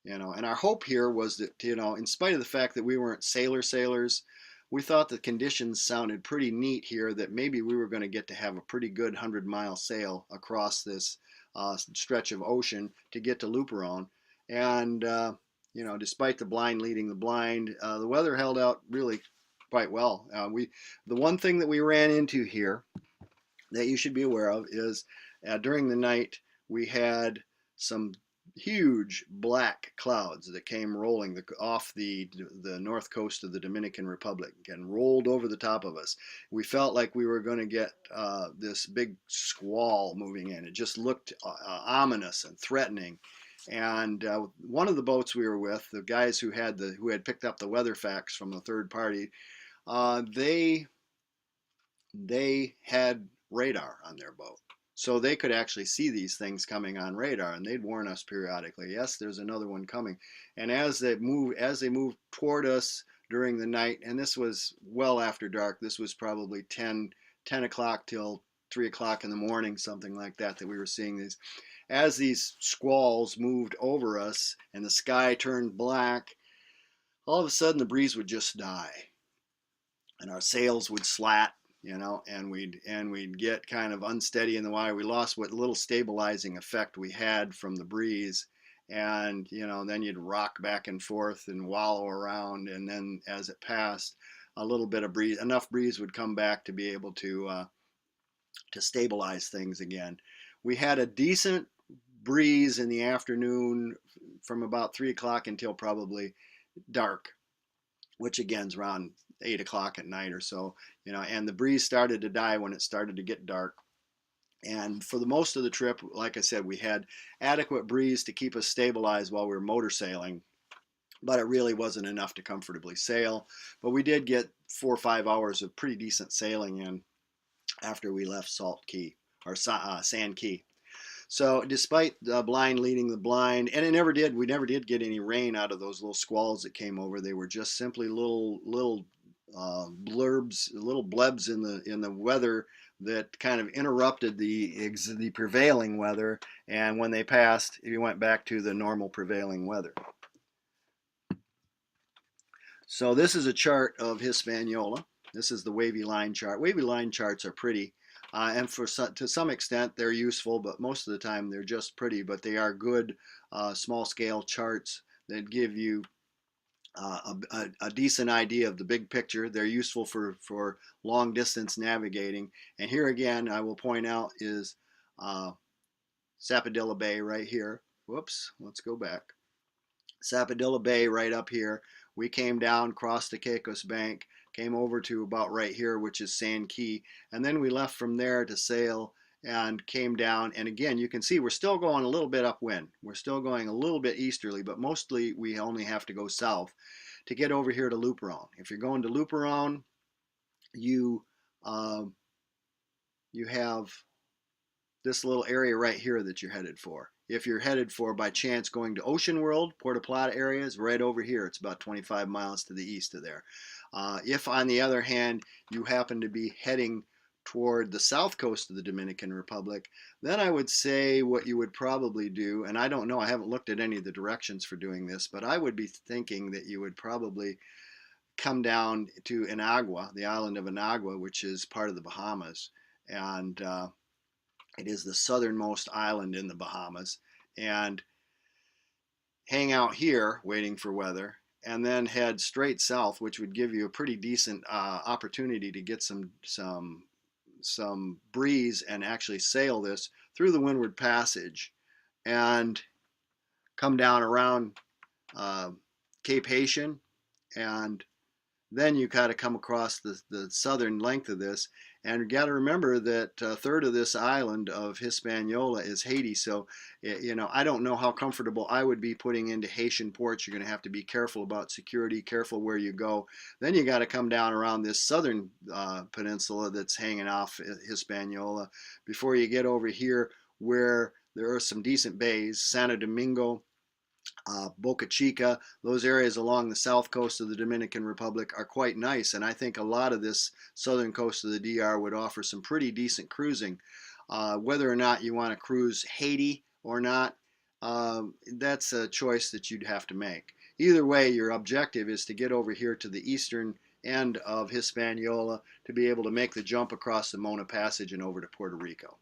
A: And our hope here was that, in spite of the fact that we weren't sailors, we thought the conditions sounded pretty neat here, that maybe we were going to get to have a pretty good 100-mile sail across this stretch of ocean to get to Luperon. And despite the blind leading the blind, the weather held out really quite well. The one thing that we ran into here that you should be aware of is during the night we had some huge black clouds that came rolling off the north coast of the Dominican Republic and rolled over the top of us. We felt like we were going to get this big squall moving in. It just looked ominous and threatening. And one of the boats we were with, the guys who had picked up the weather fax from the third party, they had radar on their boat. So they could actually see these things coming on radar, and they'd warn us periodically, yes, there's another one coming. And as they moved toward us during the night, and this was well after dark, this was probably 10 o'clock till 3 o'clock in the morning, something like that we were seeing these. As these squalls moved over us and the sky turned black, all of a sudden the breeze would just die, and our sails would slat, and we'd get kind of unsteady in the water. We lost what little stabilizing effect we had from the breeze, and then you'd rock back and forth and wallow around, and then as it passed, enough breeze would come back to be able to stabilize things again. We had a decent breeze in the afternoon from about 3 o'clock until probably dark. which again is around 8 o'clock at night or so, and the breeze started to die when it started to get dark. And for the most of the trip, like I said, we had adequate breeze to keep us stabilized while we were motor sailing, but it really wasn't enough to comfortably sail. But we did get 4 or 5 hours of pretty decent sailing in after we left Salt Key, or Sand Key. So despite the blind leading the blind, and we never did get any rain out of those little squalls that came over. They were just simply little blurbs, little blebs in the weather that kind of interrupted the prevailing weather. And when they passed, you went back to the normal prevailing weather. So this is a chart of Hispaniola. This is the wavy line chart. Wavy line charts are pretty. And to some extent, they're useful, but most of the time they're just pretty. But they are good small-scale charts that give you a decent idea of the big picture. They're useful for long-distance navigating. And here again, I will point out is Sapodilla Bay right here. Whoops, let's go back. Sapodilla Bay right up here. We came down, crossed the Caicos Bank, came over to about right here, which is Sand Key, and then we left from there to sail and came down. And again, you can see we're still going a little bit upwind. We're still going a little bit easterly, but mostly we only have to go south to get over here to Luperon. If you're going to Luperon, you you have this little area right here that you're headed for. If you're headed for, by chance, going to Ocean World, Puerto Plata area is right over here. It's about 25 miles to the east of there. If, on the other hand, you happen to be heading toward the south coast of the Dominican Republic, then I would say what you would probably do, and I don't know, I haven't looked at any of the directions for doing this, but I would be thinking that you would probably come down to Inagua, the island of Inagua, which is part of the Bahamas, and it is the southernmost island in the Bahamas, and hang out here waiting for weather, and then head straight south, which would give you a pretty decent opportunity to get some breeze and actually sail this through the Windward Passage and come down around Cape Haitian, and then you kind of come across the southern length of this. And you got to remember that a third of this island of Hispaniola is Haiti. So, I don't know how comfortable I would be putting into Haitian ports. You're going to have to be careful about security, careful where you go. Then you got to come down around this southern peninsula that's hanging off Hispaniola before you get over here where there are some decent bays, Santo Domingo, Boca Chica. Those areas along the south coast of the Dominican Republic are quite nice, and I think a lot of this southern coast of the DR would offer some pretty decent cruising. Whether or not you want to cruise Haiti or not, that's a choice that you'd have to make. Either way, your objective is to get over here to the eastern end of Hispaniola to be able to make the jump across the Mona Passage and over to Puerto Rico.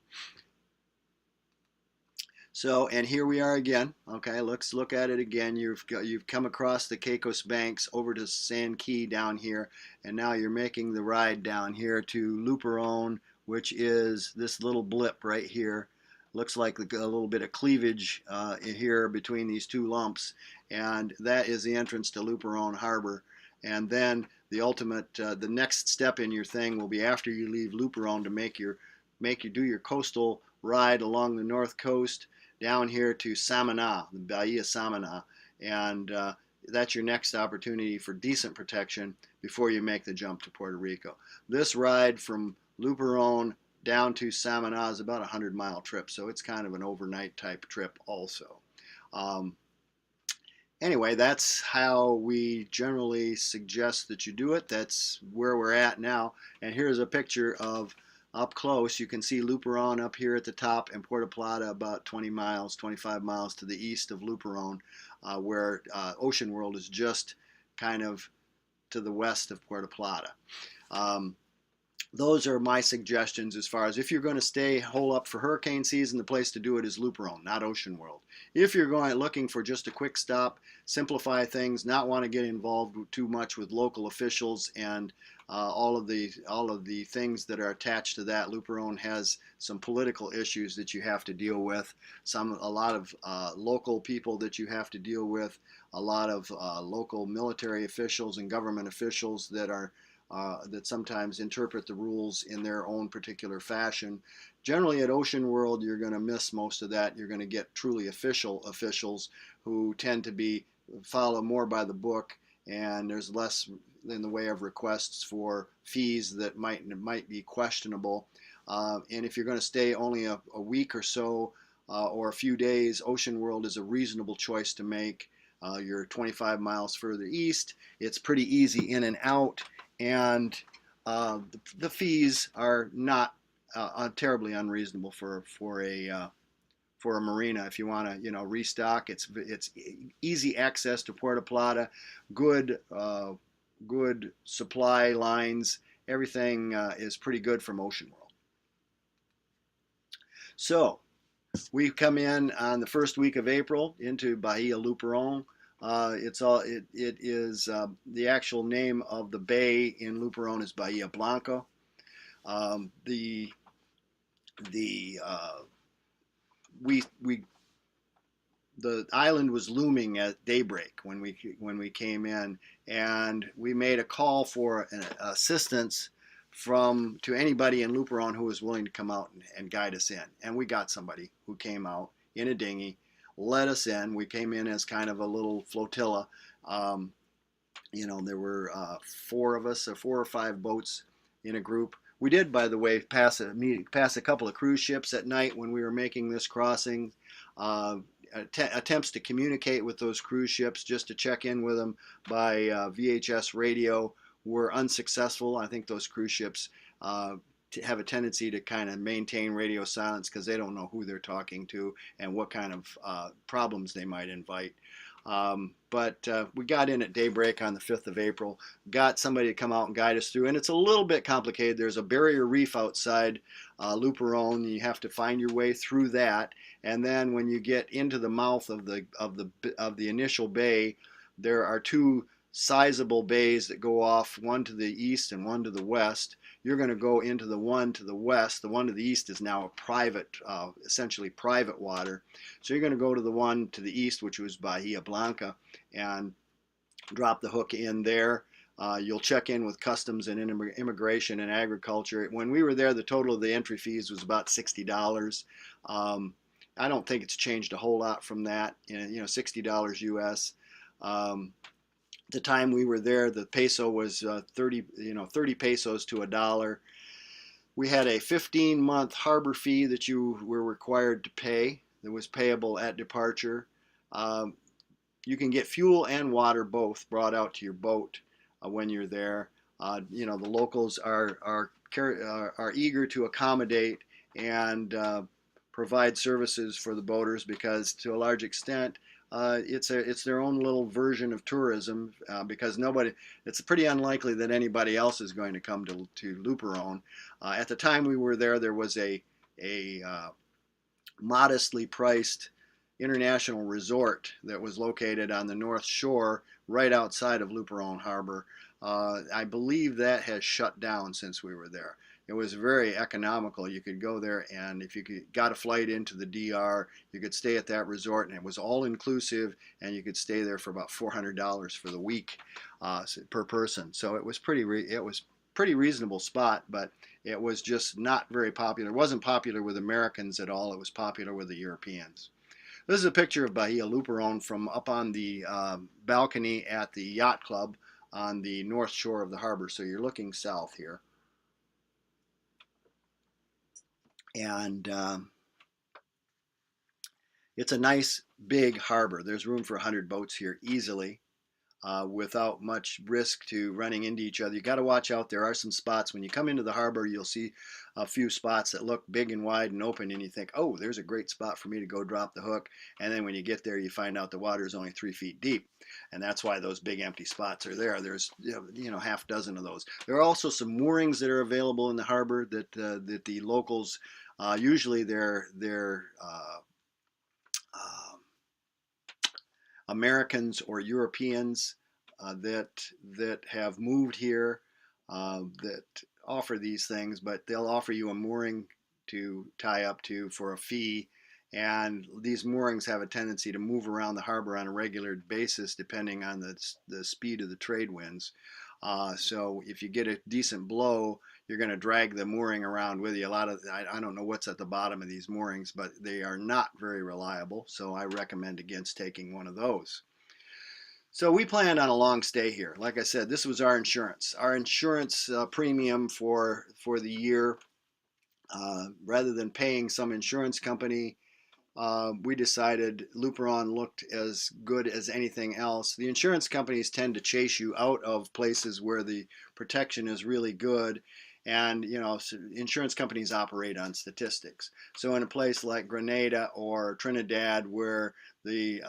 A: So, and here we are again. Okay, let's look at it again. You've come across the Caicos Banks over to Sand Key down here, and now you're making the ride down here to Luperon, which is this little blip right here. Looks like a little bit of cleavage here between these two lumps, and that is the entrance to Luperon Harbor. And then the ultimate, the next step in your thing will be after you leave Luperon to do your coastal ride along the north coast down here to Samana, the Bahia Samana, and that's your next opportunity for decent protection before you make the jump to Puerto Rico. This ride from Luperon down to Samana is about a 100-mile trip, so it's kind of an overnight type trip also. Anyway, that's how we generally suggest that you do it. That's where we're at now, and here's a picture of up close. You can see Luperon up here at the top and Puerto Plata about 20 miles, 25 miles to the east of Luperon, where Ocean World is just kind of to the west of Puerto Plata. those are my suggestions as far as if you're going to stay hole up for hurricane season, the place to do it is Luperon, not Ocean World. If you're going looking for just a quick stop, simplify things, not want to get involved too much with local officials and all of the things that are attached to that, Luperon has some political issues that you have to deal with, a lot of local people that you have to deal with, a lot of local military officials and government officials that sometimes interpret the rules in their own particular fashion. Generally, at Ocean World, you're going to miss most of that. You're going to get truly official officials who tend to follow more by the book, and there's less in the way of requests for fees that might be questionable. And if you're going to stay only a week or so or a few days, Ocean World is a reasonable choice to make. You're 25 miles further east. It's pretty easy in and out, and the fees are not terribly unreasonable for a marina. If you want to restock, it's easy access to Puerto Plata, good good supply lines. Everything is pretty good from Ocean World. So we come in on the first week of April into Bahia Luperon. It is the actual name of the bay in Luperon is Bahia Blanca. The we the island was looming at daybreak when we came in, and we made a call for assistance to anybody in Luperon who was willing to come out and guide us in. And we got somebody who came out in a dinghy, let us in. We came in as kind of a little flotilla. There were four of us, 4 or 5 boats in a group. We did, by the way, pass a couple of cruise ships at night when we were making this crossing. Attempts to communicate with those cruise ships just to check in with them by VHS radio were unsuccessful. I think those cruise ships have a tendency to kind of maintain radio silence because they don't know who they're talking to and what kind of problems they might invite. But we got in at daybreak on the 5th of April, got somebody to come out and guide us through, and it's a little bit complicated. There's a barrier reef outside Luperon. You have to find your way through that, and then when you get into the mouth of the initial bay, there are 2 sizable bays that go off, one to the east and one to the west. You're going to go into the one to the west. The one to the east is now a private, essentially private water. So you're going to go to the one to the east, which was Bahia Blanca, and drop the hook in there. You'll check in with customs and immigration and agriculture. When we were there, the total of the entry fees was about $60. I don't think it's changed a whole lot from that. $60 US. The time we were there, the peso was 30 pesos to $1. We had a 15-month harbor fee that you were required to pay that was payable at departure. You can get fuel and water both brought out to your boat when you're there. The locals are eager to accommodate and provide services for the boaters because to a large extent it's their own little version of tourism because it's pretty unlikely that anybody else is going to come to Luperon. At the time we were there, there was a modestly priced international resort that was located on the north shore right outside of Luperon Harbor. I believe that has shut down since we were there. It was very economical. You could go there, and if you got a flight into the DR, you could stay at that resort, and it was all inclusive, and you could stay there for about $400 for the week per person. So it was pretty reasonable spot, but it was just not very popular. It wasn't popular with Americans at all. It was popular with the Europeans. This is a picture of Bahia Luperon from up on the balcony at the yacht club on the north shore of the harbor. So you're looking south here. And it's a nice big harbor. There's room for 100 boats here easily. without much risk to running into each other. You got to watch out. There are some spots when you come into the harbor, you'll see a few spots that look big and wide and open, and you think, oh, there's a great spot for me to go drop the hook. And then when you get there, you find out the water is only 3 feet deep, and that's why those big empty spots are there. There's half dozen of those. There are also some moorings that are available in the harbor that the locals usually they're Americans or Europeans that have moved here that offer these things, but they'll offer you a mooring to tie up to for a fee. And these moorings have a tendency to move around the harbor on a regular basis depending on the speed of the trade winds. So if you get a decent blow, you're going to drag the mooring around with you. I don't know what's at the bottom of these moorings, but they are not very reliable. So I recommend against taking one of those. So we planned on a long stay here. Like I said, this was our insurance. Our insurance premium for the year, rather than paying some insurance company, we decided Luperon looked as good as anything else. The insurance companies tend to chase you out of places where the protection is really good, and insurance companies operate on statistics. So in a place like Grenada or Trinidad, where the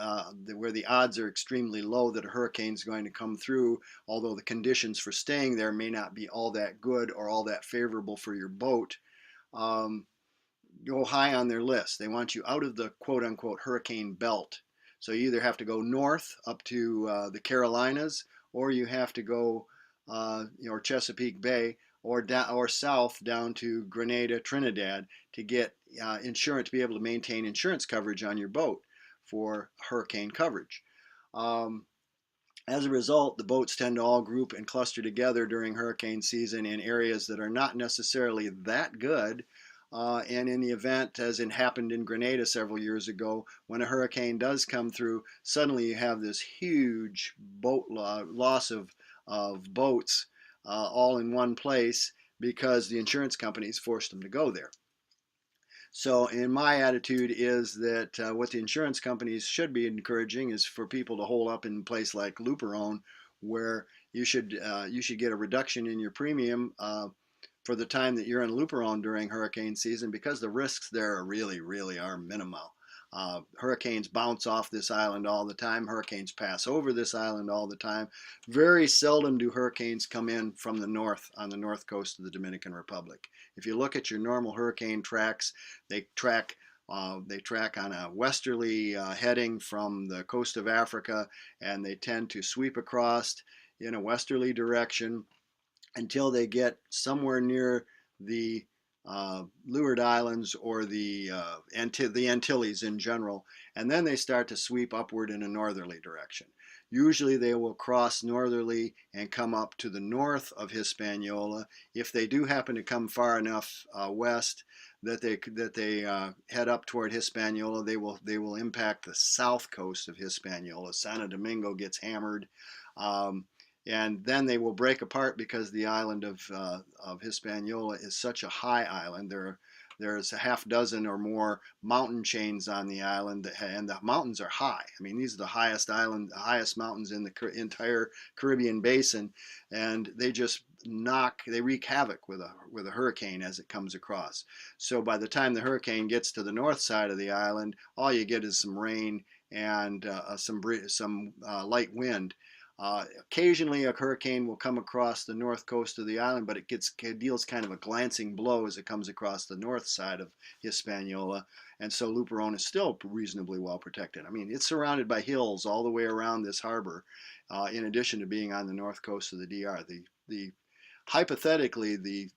A: odds are extremely low that a hurricane is going to come through, although the conditions for staying there may not be all that good or all that favorable for your boat, go high on their list. They want you out of the quote unquote hurricane belt. So you either have to go north up to the Carolinas, or you have to go Chesapeake Bay, or south down to Grenada, Trinidad, to get insurance, to be able to maintain insurance coverage on your boat for hurricane coverage. As a result, the boats tend to all group and cluster together during hurricane season in areas that are not necessarily that good. And in the event, as it happened in Grenada several years ago, when a hurricane does come through, suddenly you have this huge boat loss of boats all in one place because the insurance companies forced them to go there. So, in my attitude is that what the insurance companies should be encouraging is for people to hole up in a place like Luperon, where you should get a reduction in your premium for the time that you're in Luperon during hurricane season, because the risks there really are minimal. Hurricanes bounce off this island all the time. Hurricanes pass over this island all the time. Very seldom do hurricanes come in from the north, on the north coast of the Dominican Republic. If you look at your normal hurricane tracks, they track on a westerly heading from the coast of Africa, and they tend to sweep across in a westerly direction until they get somewhere near the Leeward Islands or the Antilles in general, and then they start to sweep upward in a northerly direction. Usually they will cross northerly and come up to the north of Hispaniola. If they do happen to come far enough west that they head up toward Hispaniola, they will impact the south coast of Hispaniola. Santo Domingo gets hammered. And then they will break apart because the island of Hispaniola is such a high island. There's a half dozen or more mountain chains on the island, and the mountains are high. I mean, these are the highest mountains in the entire Caribbean basin, and they wreak havoc with a hurricane as it comes across. So by the time the hurricane gets to the north side of the island, all you get is some rain and some light wind. Occasionally a hurricane will come across the north coast of the island, but it deals kind of a glancing blow as it comes across the north side of Hispaniola, and so Luperon is still reasonably well protected. I mean, it's surrounded by hills all the way around this harbor, in addition to being on the north coast of the DR. Hypothetically,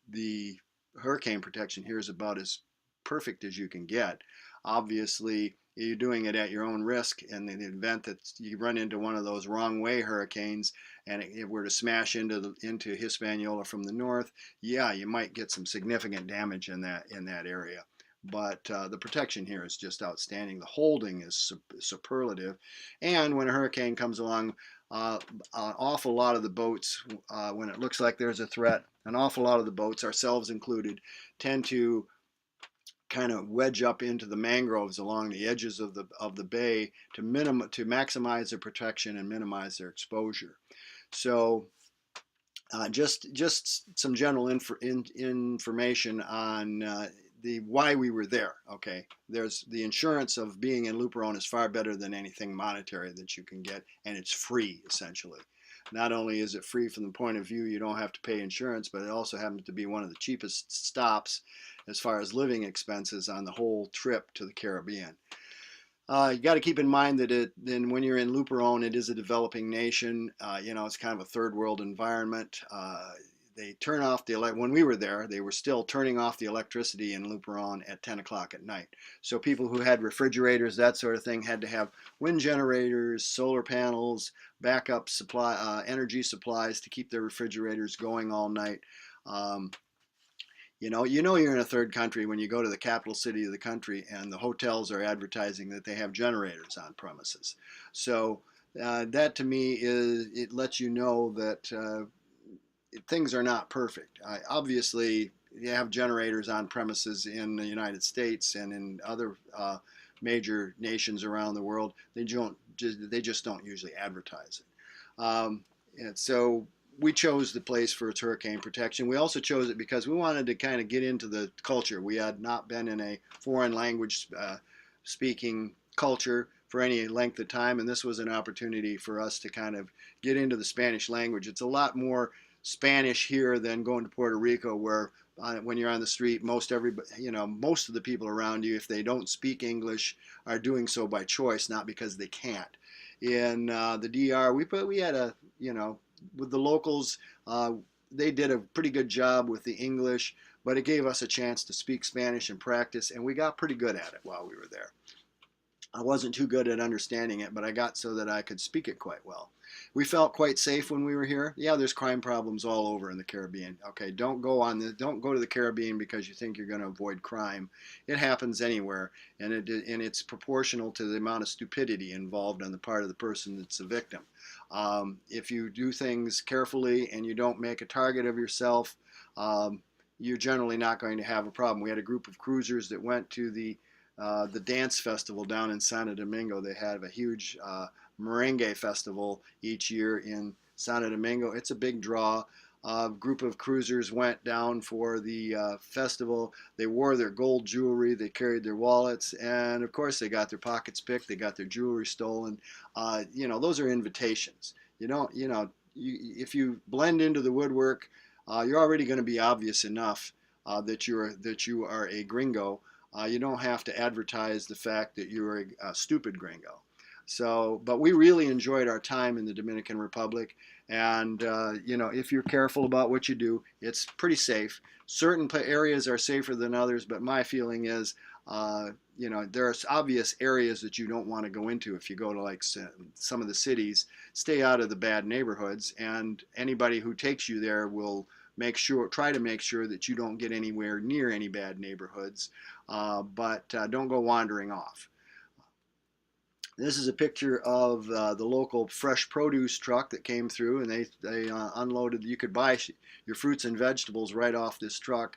A: the hurricane protection here is about as perfect as you can get. Obviously, you're doing it at your own risk, and in the event that you run into one of those wrong way hurricanes and it were to smash into Hispaniola from the north, yeah, you might get some significant damage in that area. But the protection here is just outstanding. The holding is superlative, and when a hurricane comes along, an awful lot of the boats, when it looks like there's a threat, an awful lot of the boats, ourselves included, tend to kind of wedge up into the mangroves along the edges of the bay to maximize their protection and minimize their exposure. So just some general information on the why we were there. Okay, there's the insurance of being in Luperon is far better than anything monetary that you can get, and it's free essentially. Not only is it free from the point of view you don't have to pay insurance, but it also happens to be one of the cheapest stops as far as living expenses on the whole trip to the Caribbean. You got to keep in mind that then when you're in Luperon, it is a developing nation. It's kind of a third world environment. They turn off when we were there, they were still turning off the electricity in Luperon at 10 o'clock at night. So people who had refrigerators, that sort of thing, had to have wind generators, solar panels, backup energy supplies to keep their refrigerators going all night. You're in a third country when you go to the capital city of the country and the hotels are advertising that they have generators on premises. So that to me it lets you know that things are not perfect. Obviously, you have generators on premises in the United States and in other major nations around the world. They just don't usually advertise it. And so we chose the place for its hurricane protection. We also chose it because we wanted to kind of get into the culture. We had not been in a foreign language speaking culture for any length of time, and this was an opportunity for us to kind of get into the Spanish language. It's a lot more Spanish here than going to Puerto Rico, where when you're on the street, most of the people around you, if they don't speak English, are doing so by choice, not because they can't. In the DR, we had with the locals, they did a pretty good job with the English, but it gave us a chance to speak Spanish and practice, and we got pretty good at it while we were there. I wasn't too good at understanding it, but I got so that I could speak it quite well. We felt quite safe when we were here. Yeah, there's crime problems all over in the Caribbean. Okay, don't go to the Caribbean because you think you're going to avoid crime. It happens anywhere, and it's proportional to the amount of stupidity involved on the part of the person that's the victim. If you do things carefully and you don't make a target of yourself, you're generally not going to have a problem. We had a group of cruisers that went to the dance festival down in Santo Domingo. They have a huge merengue festival each year in Santo Domingo. It's a big draw. A group of cruisers went down for the festival. They wore their gold jewelry. They carried their wallets, and of course, they got their pockets picked. They got their jewelry stolen. Those are invitations. If you blend into the woodwork, you're already going to be obvious enough that you are a gringo. You don't have to advertise the fact that you're a stupid gringo. So, but we really enjoyed our time in the Dominican Republic, and if you're careful about what you do, it's pretty safe. Certain areas are safer than others, but my feeling is, there are obvious areas that you don't want to go into. If you go to like some of the cities, stay out of the bad neighborhoods, and anybody who takes you there will try to make sure that you don't get anywhere near any bad neighborhoods, but don't go wandering off. This is a picture of the local fresh produce truck that came through, and they unloaded. You could buy your fruits and vegetables right off this truck.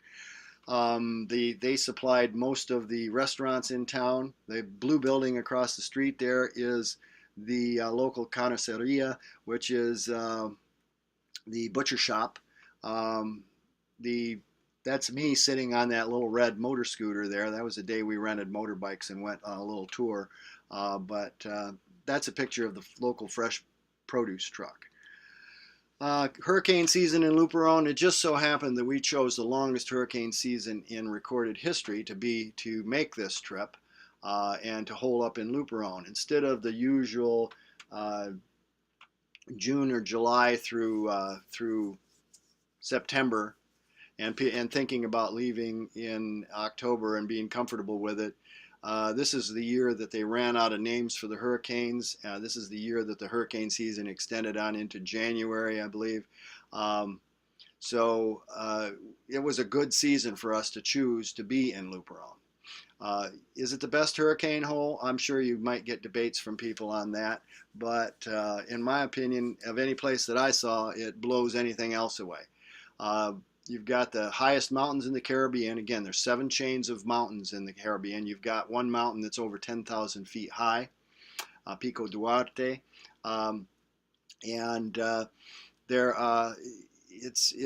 A: They supplied most of the restaurants in town. The blue building across the street there is the local carniceria, which is the butcher shop. That's me sitting on that little red motor scooter there. That was the day we rented motorbikes and went on a little tour. But that's a picture of the local fresh produce truck. Hurricane season in Luperon. It just so happened that we chose the longest hurricane season in recorded history to make this trip and to hole up in Luperon instead of the usual June or July through September, and thinking about leaving in October and being comfortable with it. This is the year that they ran out of names for the hurricanes. This is the year that the hurricane season extended on into January, I believe. So it was a good season for us to choose to be in Luperon. Is it the best hurricane hole? I'm sure you might get debates from people on that, but in my opinion, of any place that I saw, it blows anything else away. You've got the highest mountains in the Caribbean. Again, there's 7 chains of mountains in the Caribbean. You've got one mountain that's over 10,000 feet high, Pico Duarte, um, and there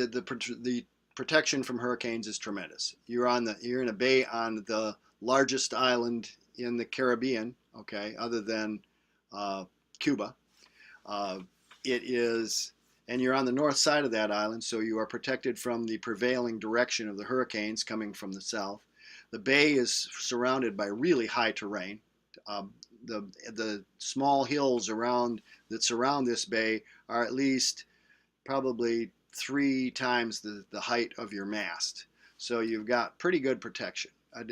A: the protection from hurricanes is tremendous. You're in a bay on the largest island in the Caribbean, okay, other than Cuba. Uh, it is, and you're on the north side of that island, so you are protected from the prevailing direction of the hurricanes coming from the south. The bay is surrounded by really high terrain. Um, the small hills around that surround this bay are at least probably 3 times the height of your mast. So you've got pretty good protection, and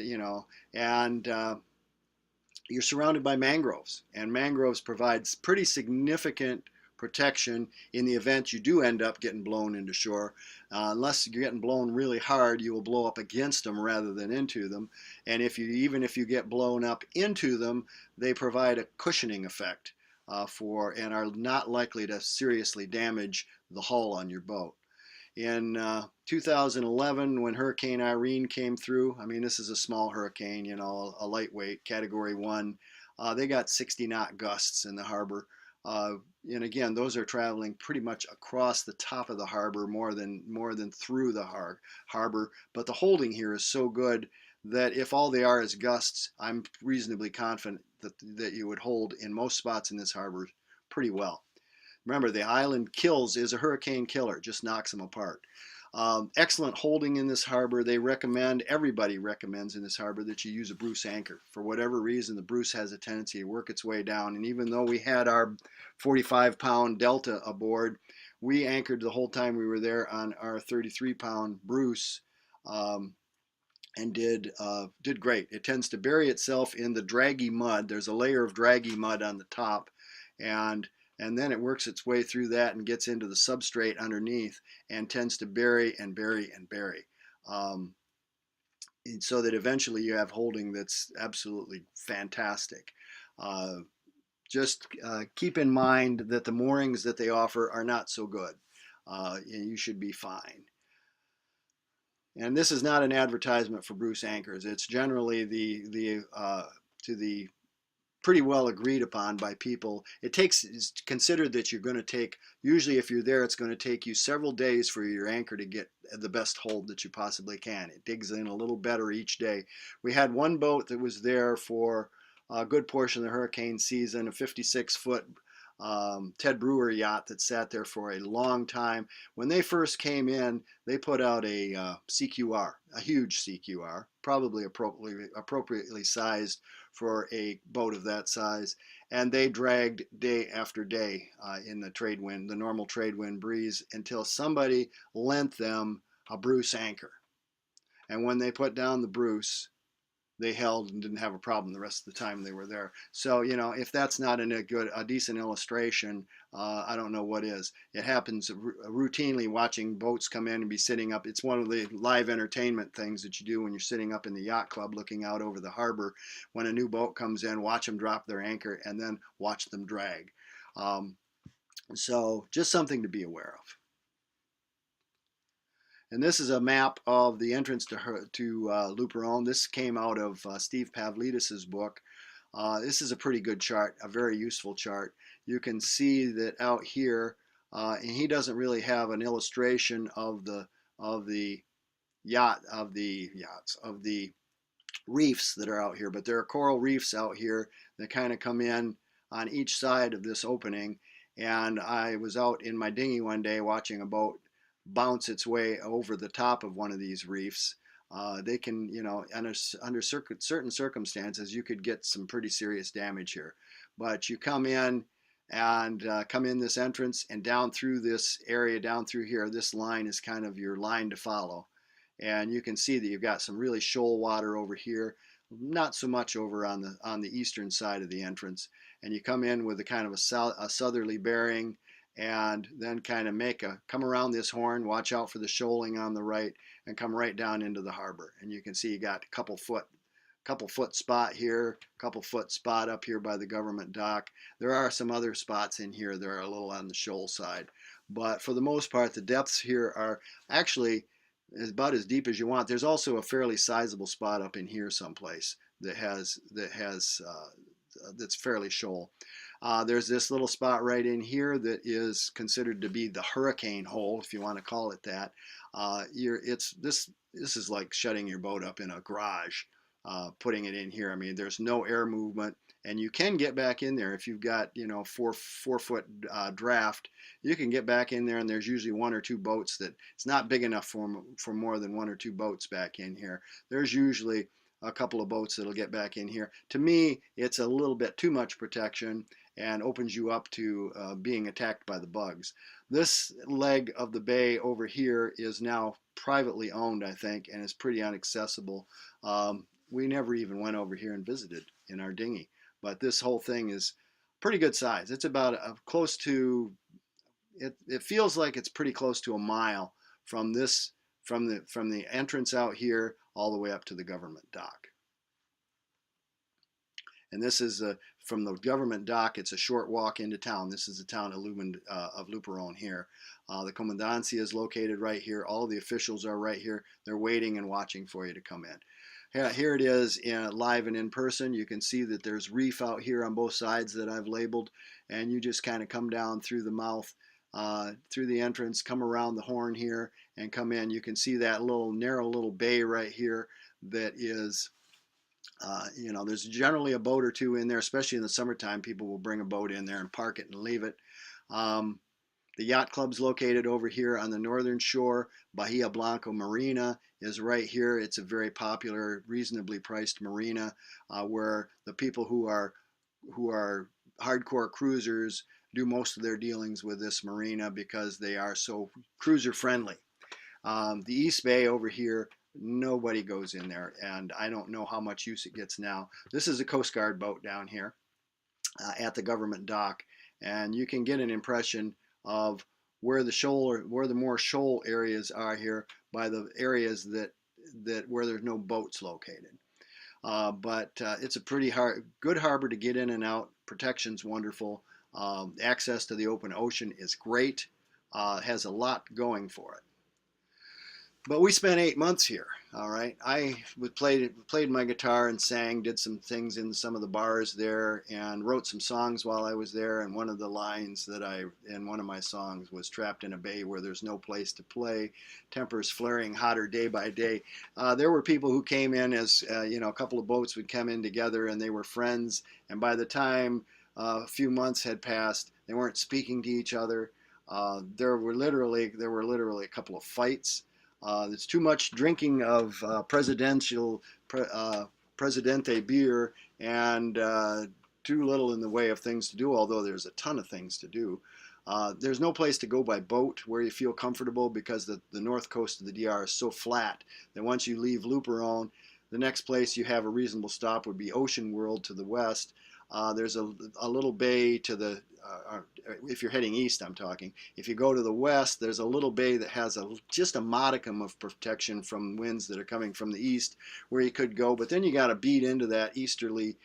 A: you're surrounded by mangroves, and mangroves provides pretty significant protection in the event you do end up getting blown into shore. Unless you're getting blown really hard, you will blow up against them rather than into them. And even if you get blown up into them, they provide a cushioning effect and are not likely to seriously damage the hull on your boat. In 2011, when Hurricane Irene came through, I mean, this is a small hurricane, a lightweight, Category 1. They got 60-knot gusts in the harbor. And again, those are traveling pretty much across the top of the harbor more than through the harbor. But the holding here is so good that if all they are is gusts, I'm reasonably confident that you would hold in most spots in this harbor pretty well. Remember, the island is a hurricane killer, just knocks them apart. Excellent holding in this harbor. Everybody recommends in this harbor that you use a Bruce anchor. For whatever reason, the Bruce has a tendency to work its way down. And even though we had our 45-pound Delta aboard, we anchored the whole time we were there on our 33-pound Bruce. And did great. It tends to bury itself in the draggy mud. There's a layer of draggy mud on the top, and then it works its way through that and gets into the substrate underneath and tends to bury and bury and bury. So that eventually you have holding that's absolutely fantastic. Just keep in mind that the moorings that they offer are not so good. You should be fine. And this is not an advertisement for Bruce anchors. It's generally to the pretty well agreed upon by people. It's considered that you're going to take, usually if you're there, it's going to take you several days for your anchor to get the best hold that you possibly can. It digs in a little better each day. We had one boat that was there for a good portion of the hurricane season, a 56-foot Ted Brewer yacht that sat there for a long time. When they first came in, they put out a CQR, a huge CQR, probably appropriately sized for a boat of that size, and they dragged day after day in the normal trade wind breeze, until somebody lent them a Bruce anchor. And when they put down the Bruce, they held and didn't have a problem the rest of the time they were there. So, if that's not a decent illustration, I don't know what is. It happens routinely, watching boats come in and be sitting up. It's one of the live entertainment things that you do when you're sitting up in the yacht club looking out over the harbor. When a new boat comes in, watch them drop their anchor and then watch them drag. So just something to be aware of. And this is a map of the entrance to Luperon. This came out of Steve Pavlidis's book. This is a pretty good chart, a very useful chart. You can see that out here, and he doesn't really have an illustration of the reefs that are out here, but there are coral reefs out here that kind of come in on each side of this opening. And I was out in my dinghy one day watching a boat bounce its way over the top of one of these reefs. They can, under certain circumstances, you could get some pretty serious damage here. But you come in this entrance and down through this area, down through here, this line is kind of your line to follow. And you can see that you've got some really shoal water over here, not so much over on the eastern side of the entrance. And you come in with a kind of a southerly bearing, and then kind of come around this horn, watch out for the shoaling on the right, and come right down into the harbor. And you can see you got a couple foot spot here, couple foot spot up here by the government dock. There are some other spots in here that are a little on the shoal side, but for the most part, the depths here are actually about as deep as you want. There's also a fairly sizable spot up in here someplace that's fairly shoal. There's this little spot right in here that is considered to be the hurricane hole, if you want to call it that. It's this is like shutting your boat up in a garage, putting it in here. I mean, there's no air movement, and you can get back in there if you've got four foot draft. You can get back in there, and there's usually one or two boats that it's not big enough for more than one or two boats back in here. There's usually a couple of boats that'll get back in here. To me, it's a little bit too much protection and opens you up to being attacked by the bugs. This leg of the bay over here is now privately owned, I think, and is pretty inaccessible. We never even went over here and visited in our dinghy, but this whole thing is pretty good size. It's about close to, it feels like it's pretty close to a mile from the entrance out here all the way up to the government dock. And this is from the government dock. It's a short walk into town. This is the town of Luperon here. The commandancia is located right here. All the officials are right here. They're waiting and watching for you to come in. Here it is live and in person. You can see that there's reef out here on both sides that I've labeled, and you just kind of come down through the mouth, through the entrance, come around the horn here, and come in. You can see that narrow little bay right here that is, there's generally a boat or two in there, especially in the summertime. People will bring a boat in there and park it and leave it. The yacht club's located over here on the northern shore. Bahia Blanco Marina is right here. It's a very popular, reasonably priced marina where the people who are hardcore cruisers do most of their dealings with this marina because they are so cruiser friendly. The East Bay over here, nobody goes in there, and I don't know how much use it gets now. This is a Coast Guard boat down here at the government dock, and you can get an impression of where the more shoal areas are here by the areas that where there's no boats located. But it's a pretty good harbor to get in and out. Protection's wonderful. Access to the open ocean is great. Has a lot going for it. But we spent 8 months here. All right, I played my guitar and sang, did some things in some of the bars there, and wrote some songs while I was there. And one of the lines in one of my songs was "Trapped in a bay where there's no place to play, tempers flaring hotter day by day." There were people who came in as a couple of boats would come in together, and they were friends. And by the time a few months had passed, they weren't speaking to each other. There were literally a couple of fights. There's too much drinking of Presidente beer and too little in the way of things to do, although there's a ton of things to do. There's no place to go by boat where you feel comfortable because the north coast of the DR is so flat that once you leave Luperon, the next place you have a reasonable stop would be Ocean World to the west. There's a little bay to the, if you're heading east, I'm talking. If you go to the west, there's a little bay that has just a modicum of protection from winds that are coming from the east where you could go. But then you got to beat into that easterly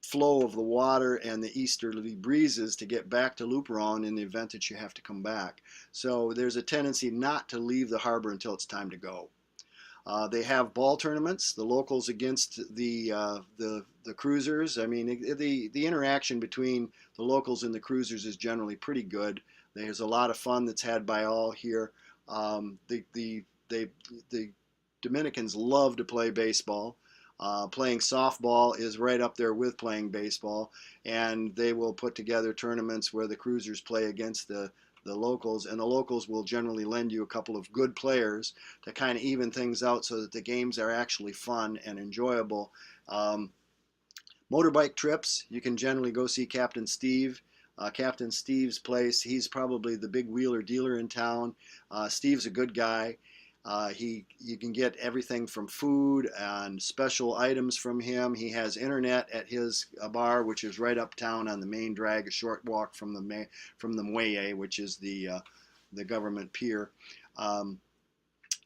A: flow of the water and the easterly breezes to get back to Luperon in the event that you have to come back. So there's a tendency not to leave the harbor until it's time to go. They have ball tournaments, the locals against the cruisers. I mean, the interaction between the locals and the cruisers is generally pretty good. There's a lot of fun that's had by all here. The Dominicans love to play baseball. Playing softball is right up there with playing baseball, and they will put together tournaments where the cruisers play against the locals, and the locals will generally lend you a couple of good players to kind of even things out so that the games are actually fun and enjoyable. Motorbike trips, you can generally go see Captain Steve. Captain Steve's place, he's probably the big wheeler dealer in town. Steve's a good guy. You can get everything from food and special items from him. He has internet at his bar, which is right uptown on the main drag, a short walk from the Muelle, which is the government pier.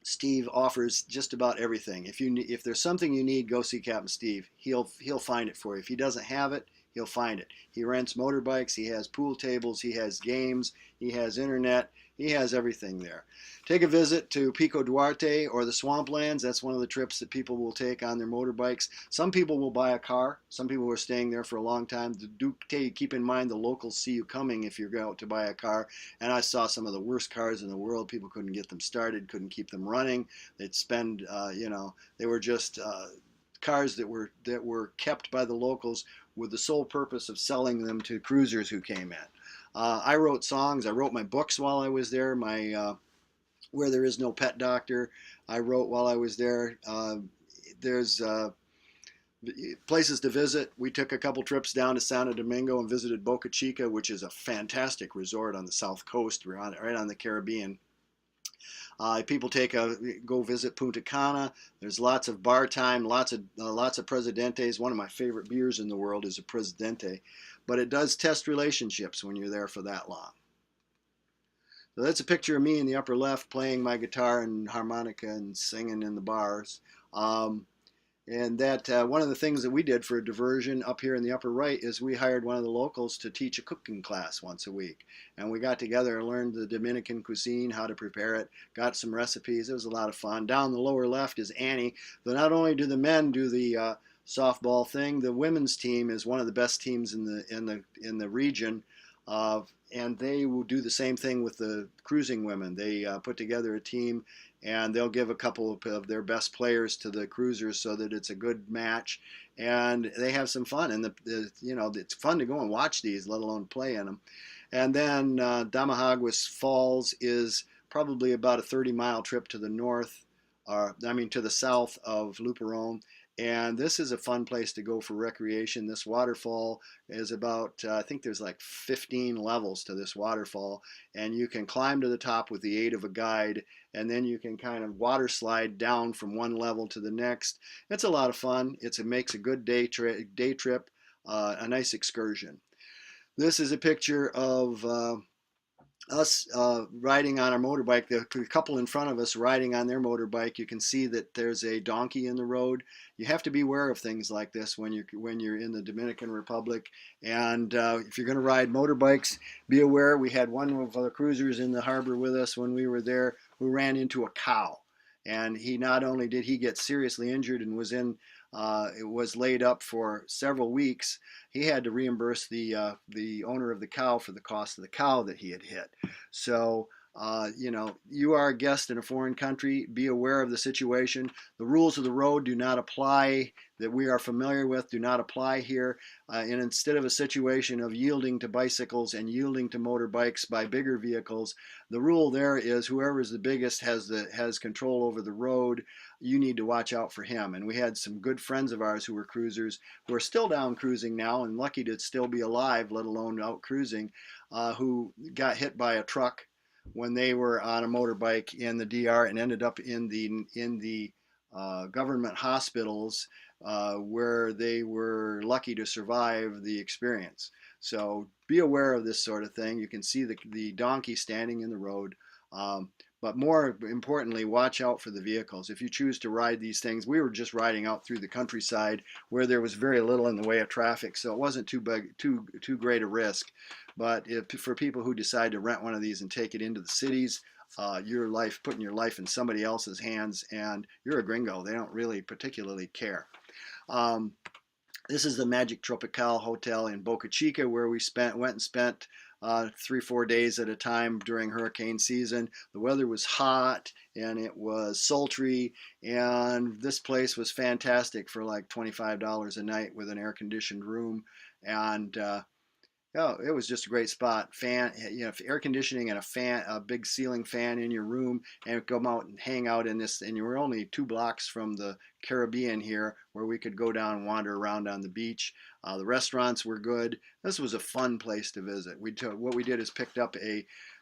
A: Steve offers just about everything. If there's something you need, go see Captain Steve. He'll find it for you. If he doesn't have it, he'll find it. He rents motorbikes, he has pool tables, he has games, he has internet, he has everything there. Take a visit to Pico Duarte or the Swamplands. That's one of the trips that people will take on their motorbikes. Some people will buy a car. Some people are staying there for a long time. Do keep in mind the locals see you coming if you're out to buy a car. And I saw some of the worst cars in the world. People couldn't get them started, couldn't keep them running. They'd spend, they were just cars that were kept by the locals with the sole purpose of selling them to cruisers who came in. I wrote songs. I wrote my books while I was there. My Where There Is No Pet Doctor, I wrote while I was there. There's places to visit. We took a couple trips down to Santo Domingo and visited Boca Chica, which is a fantastic resort on the south coast. We're right on the Caribbean. People go visit Punta Cana. There's lots of bar time, lots of Presidentes. One of my favorite beers in the world is a Presidente, but it does test relationships when you're there for that long. So that's a picture of me in the upper left playing my guitar and harmonica and singing in the bars. And that one of the things that we did for a diversion up here in the upper right is we hired one of the locals to teach a cooking class once a week. And we got together and learned the Dominican cuisine, how to prepare it, got some recipes. It was a lot of fun. Down the lower left is Annie. But not only do the men do the softball thing, the women's team is one of the best teams in the region. And they will do the same thing with the cruising women. They put together a team, and they'll give a couple of their best players to the cruisers so that it's a good match, and they have some fun. And it's fun to go and watch these, let alone play in them. And then Damahaguas Falls is probably about a 30-mile trip to the north, to the south of Luperón. And this is a fun place to go for recreation. This waterfall is about, I think there's like 15 levels to this waterfall. And you can climb to the top with the aid of a guide. And then you can kind of water slide down from one level to the next. It's a lot of fun. It makes a good day trip, a nice excursion. This is a picture of us riding on our motorbike. The couple in front of us riding on their motorbike. You can see that there's a donkey in the road. You have to be aware of things like this when you're in the Dominican Republic. And if you're going to ride motorbikes, be aware. We had one of the cruisers in the harbor with us when we were there who ran into a cow. And he not only did he get seriously injured and was laid up for several weeks, he had to reimburse the owner of the cow for the cost of the cow that he had hit. So you are a guest in a foreign country. Be aware of the situation. The rules of the road do not apply, that we are familiar with, do not apply here. And instead of a situation of yielding to bicycles and yielding to motorbikes by bigger vehicles, the rule there is whoever is the biggest has control over the road. You need to watch out for him. And we had some good friends of ours who were cruisers who are still down cruising now and lucky to still be alive, let alone out cruising, who got hit by a truck when they were on a motorbike in the DR and ended up in the government hospitals where they were lucky to survive the experience. So be aware of this sort of thing. You can see the donkey standing in the road. But more importantly, watch out for the vehicles. If you choose to ride these things, we were just riding out through the countryside where there was very little in the way of traffic, so it wasn't too great a risk. But for people who decide to rent one of these and take it into the cities, putting your life in somebody else's hands, and you're a gringo. They don't really particularly care. This is the Magic Tropical Hotel in Boca Chica, where we went and spent 3-4 days at a time during hurricane season. The weather was hot and it was sultry, and this place was fantastic for like $25 a night with an air-conditioned room. And it was just a great spot. Air conditioning and a big ceiling fan in your room, and come out and hang out in this. And you were only 2 blocks from the Caribbean here, where we could go down and wander around on the beach. The restaurants were good. This was a fun place to visit. What we did is picked up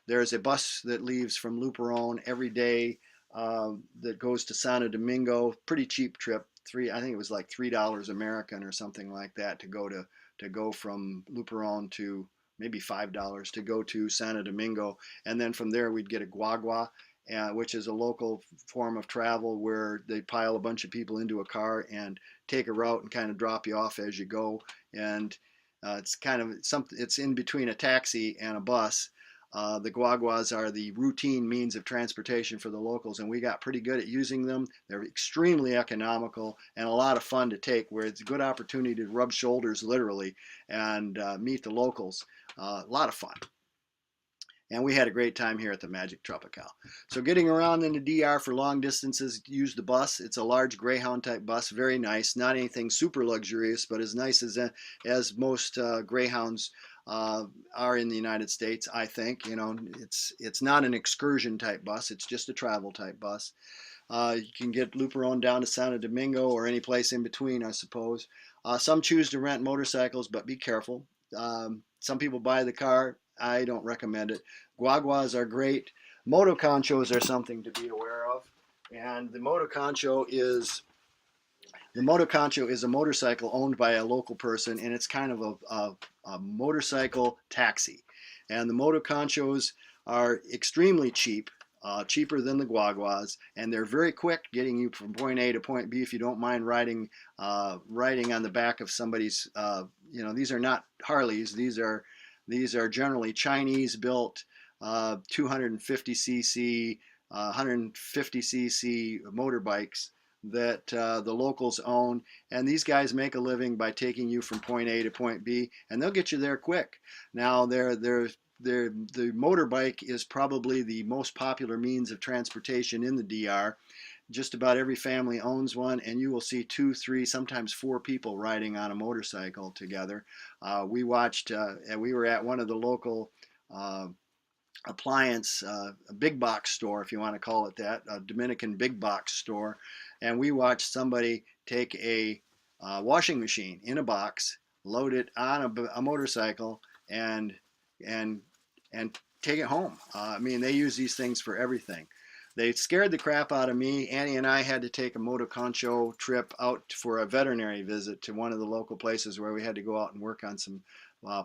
A: there's a bus that leaves from Luperón every day that goes to Santo Domingo. Pretty cheap trip. I think it was like $3 American or something like that to go from Luperón to maybe $5 to go to Santo Domingo. And then from there we'd get a guagua, which is a local form of travel where they pile a bunch of people into a car and take a route and kind of drop you off as you go. And It's kind of something. It's in between a taxi and a bus. The guaguas are the routine means of transportation for the locals, and we got pretty good at using them. They're extremely economical and a lot of fun to take, where it's a good opportunity to rub shoulders literally and meet the locals. A lot of fun. And we had a great time here at the Magic Tropical. So getting around in the DR for long distances, use the bus. It's a large Greyhound type bus, very nice. Not anything super luxurious, but as nice as most Greyhounds are in the United States, I think. You know, it's not an excursion type bus. It's just a travel type bus. You can get Luperon down to Santo Domingo or any place in between, I suppose. Some choose to rent motorcycles, but be careful. Some people buy the car. I don't recommend it. Guaguas are great. Moto conchos are something to be aware of. And the moto concho is a motorcycle owned by a local person, and it's kind of a motorcycle taxi. And the moto conchos are extremely cheap, cheaper than the guaguas, and they're very quick, getting you from point A to point B if you don't mind riding on the back of somebody's. These are not Harleys. These are generally Chinese built 250cc, 150cc motorbikes that the locals own, and these guys make a living by taking you from point A to point B, and they'll get you there quick. Now, the motorbike is probably the most popular means of transportation in the DR. Just about every family owns one, and you will see 2, 3, sometimes 4 people riding on a motorcycle together. We were at one of the local appliance, a big box store, if you want to call it that, a Dominican big box store, and we watched somebody take a washing machine in a box, load it on a motorcycle, and take it home. I mean, they use these things for everything. They scared the crap out of me. Annie and I had to take a moto concho trip out for a veterinary visit to one of the local places where we had to go out and work on some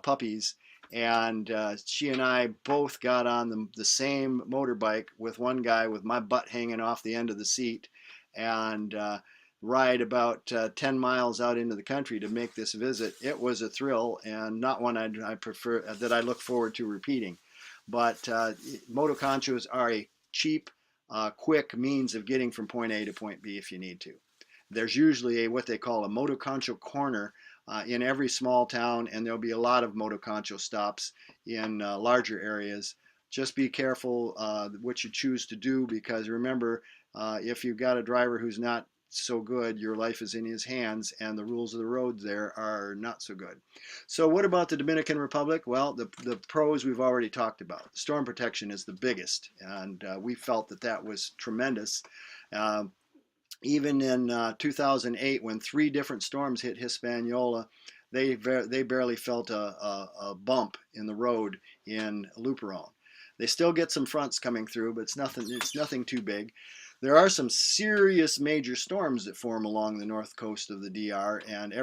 A: puppies. And she and I both got on the same motorbike with one guy with my butt hanging off the end of the seat, and ride about 10 miles out into the country to make this visit. It was a thrill, and not one I prefer, that I look forward to repeating. But moto conchos are a cheap, quick means of getting from point A to point B if you need to. There's usually what they call a moto concho corner in every small town, and there'll be a lot of moto concho stops in larger areas. Just be careful what you choose to do, because remember, if you've got a driver who's not so good, your life is in his hands, and the rules of the road there are not so good. So what about the Dominican Republic? Well, the pros we've already talked about. Storm protection is the biggest, and we felt that was tremendous. Even in 2008, when 3 different storms hit Hispaniola, they barely felt a bump in the road in Luperon. They still get some fronts coming through, but it's nothing too big. There are some serious major storms that form along the north coast of the DR, and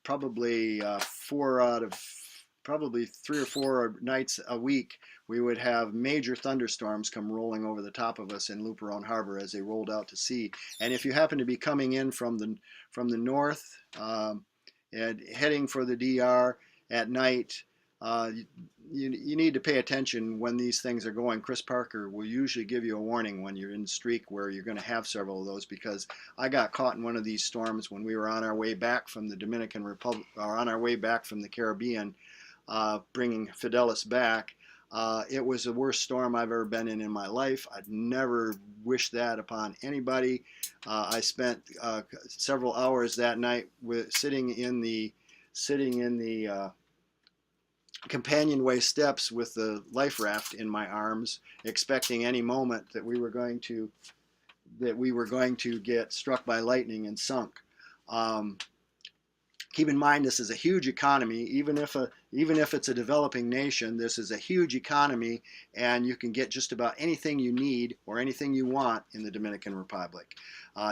A: probably 3 or 4 nights a week, we would have major thunderstorms come rolling over the top of us in Luperon Harbor as they rolled out to sea. And if you happen to be coming in from the north and heading for the DR at night, you need to pay attention when these things are going. Chris Parker will usually give you a warning when you're in the streak where you're going to have several of those, because I got caught in one of these storms when we were on our way back from the Dominican Republic, or on our way back from the Caribbean, bringing Fidelis back. It was the worst storm I've ever been in my life. I'd never wish that upon anybody. I spent several hours that night sitting in the companionway steps with the life raft in my arms, expecting any moment that we were going to get struck by lightning and sunk. Keep in mind, this is a huge economy. Even if it's a developing nation, this is a huge economy, and you can get just about anything you need or anything you want in the Dominican Republic.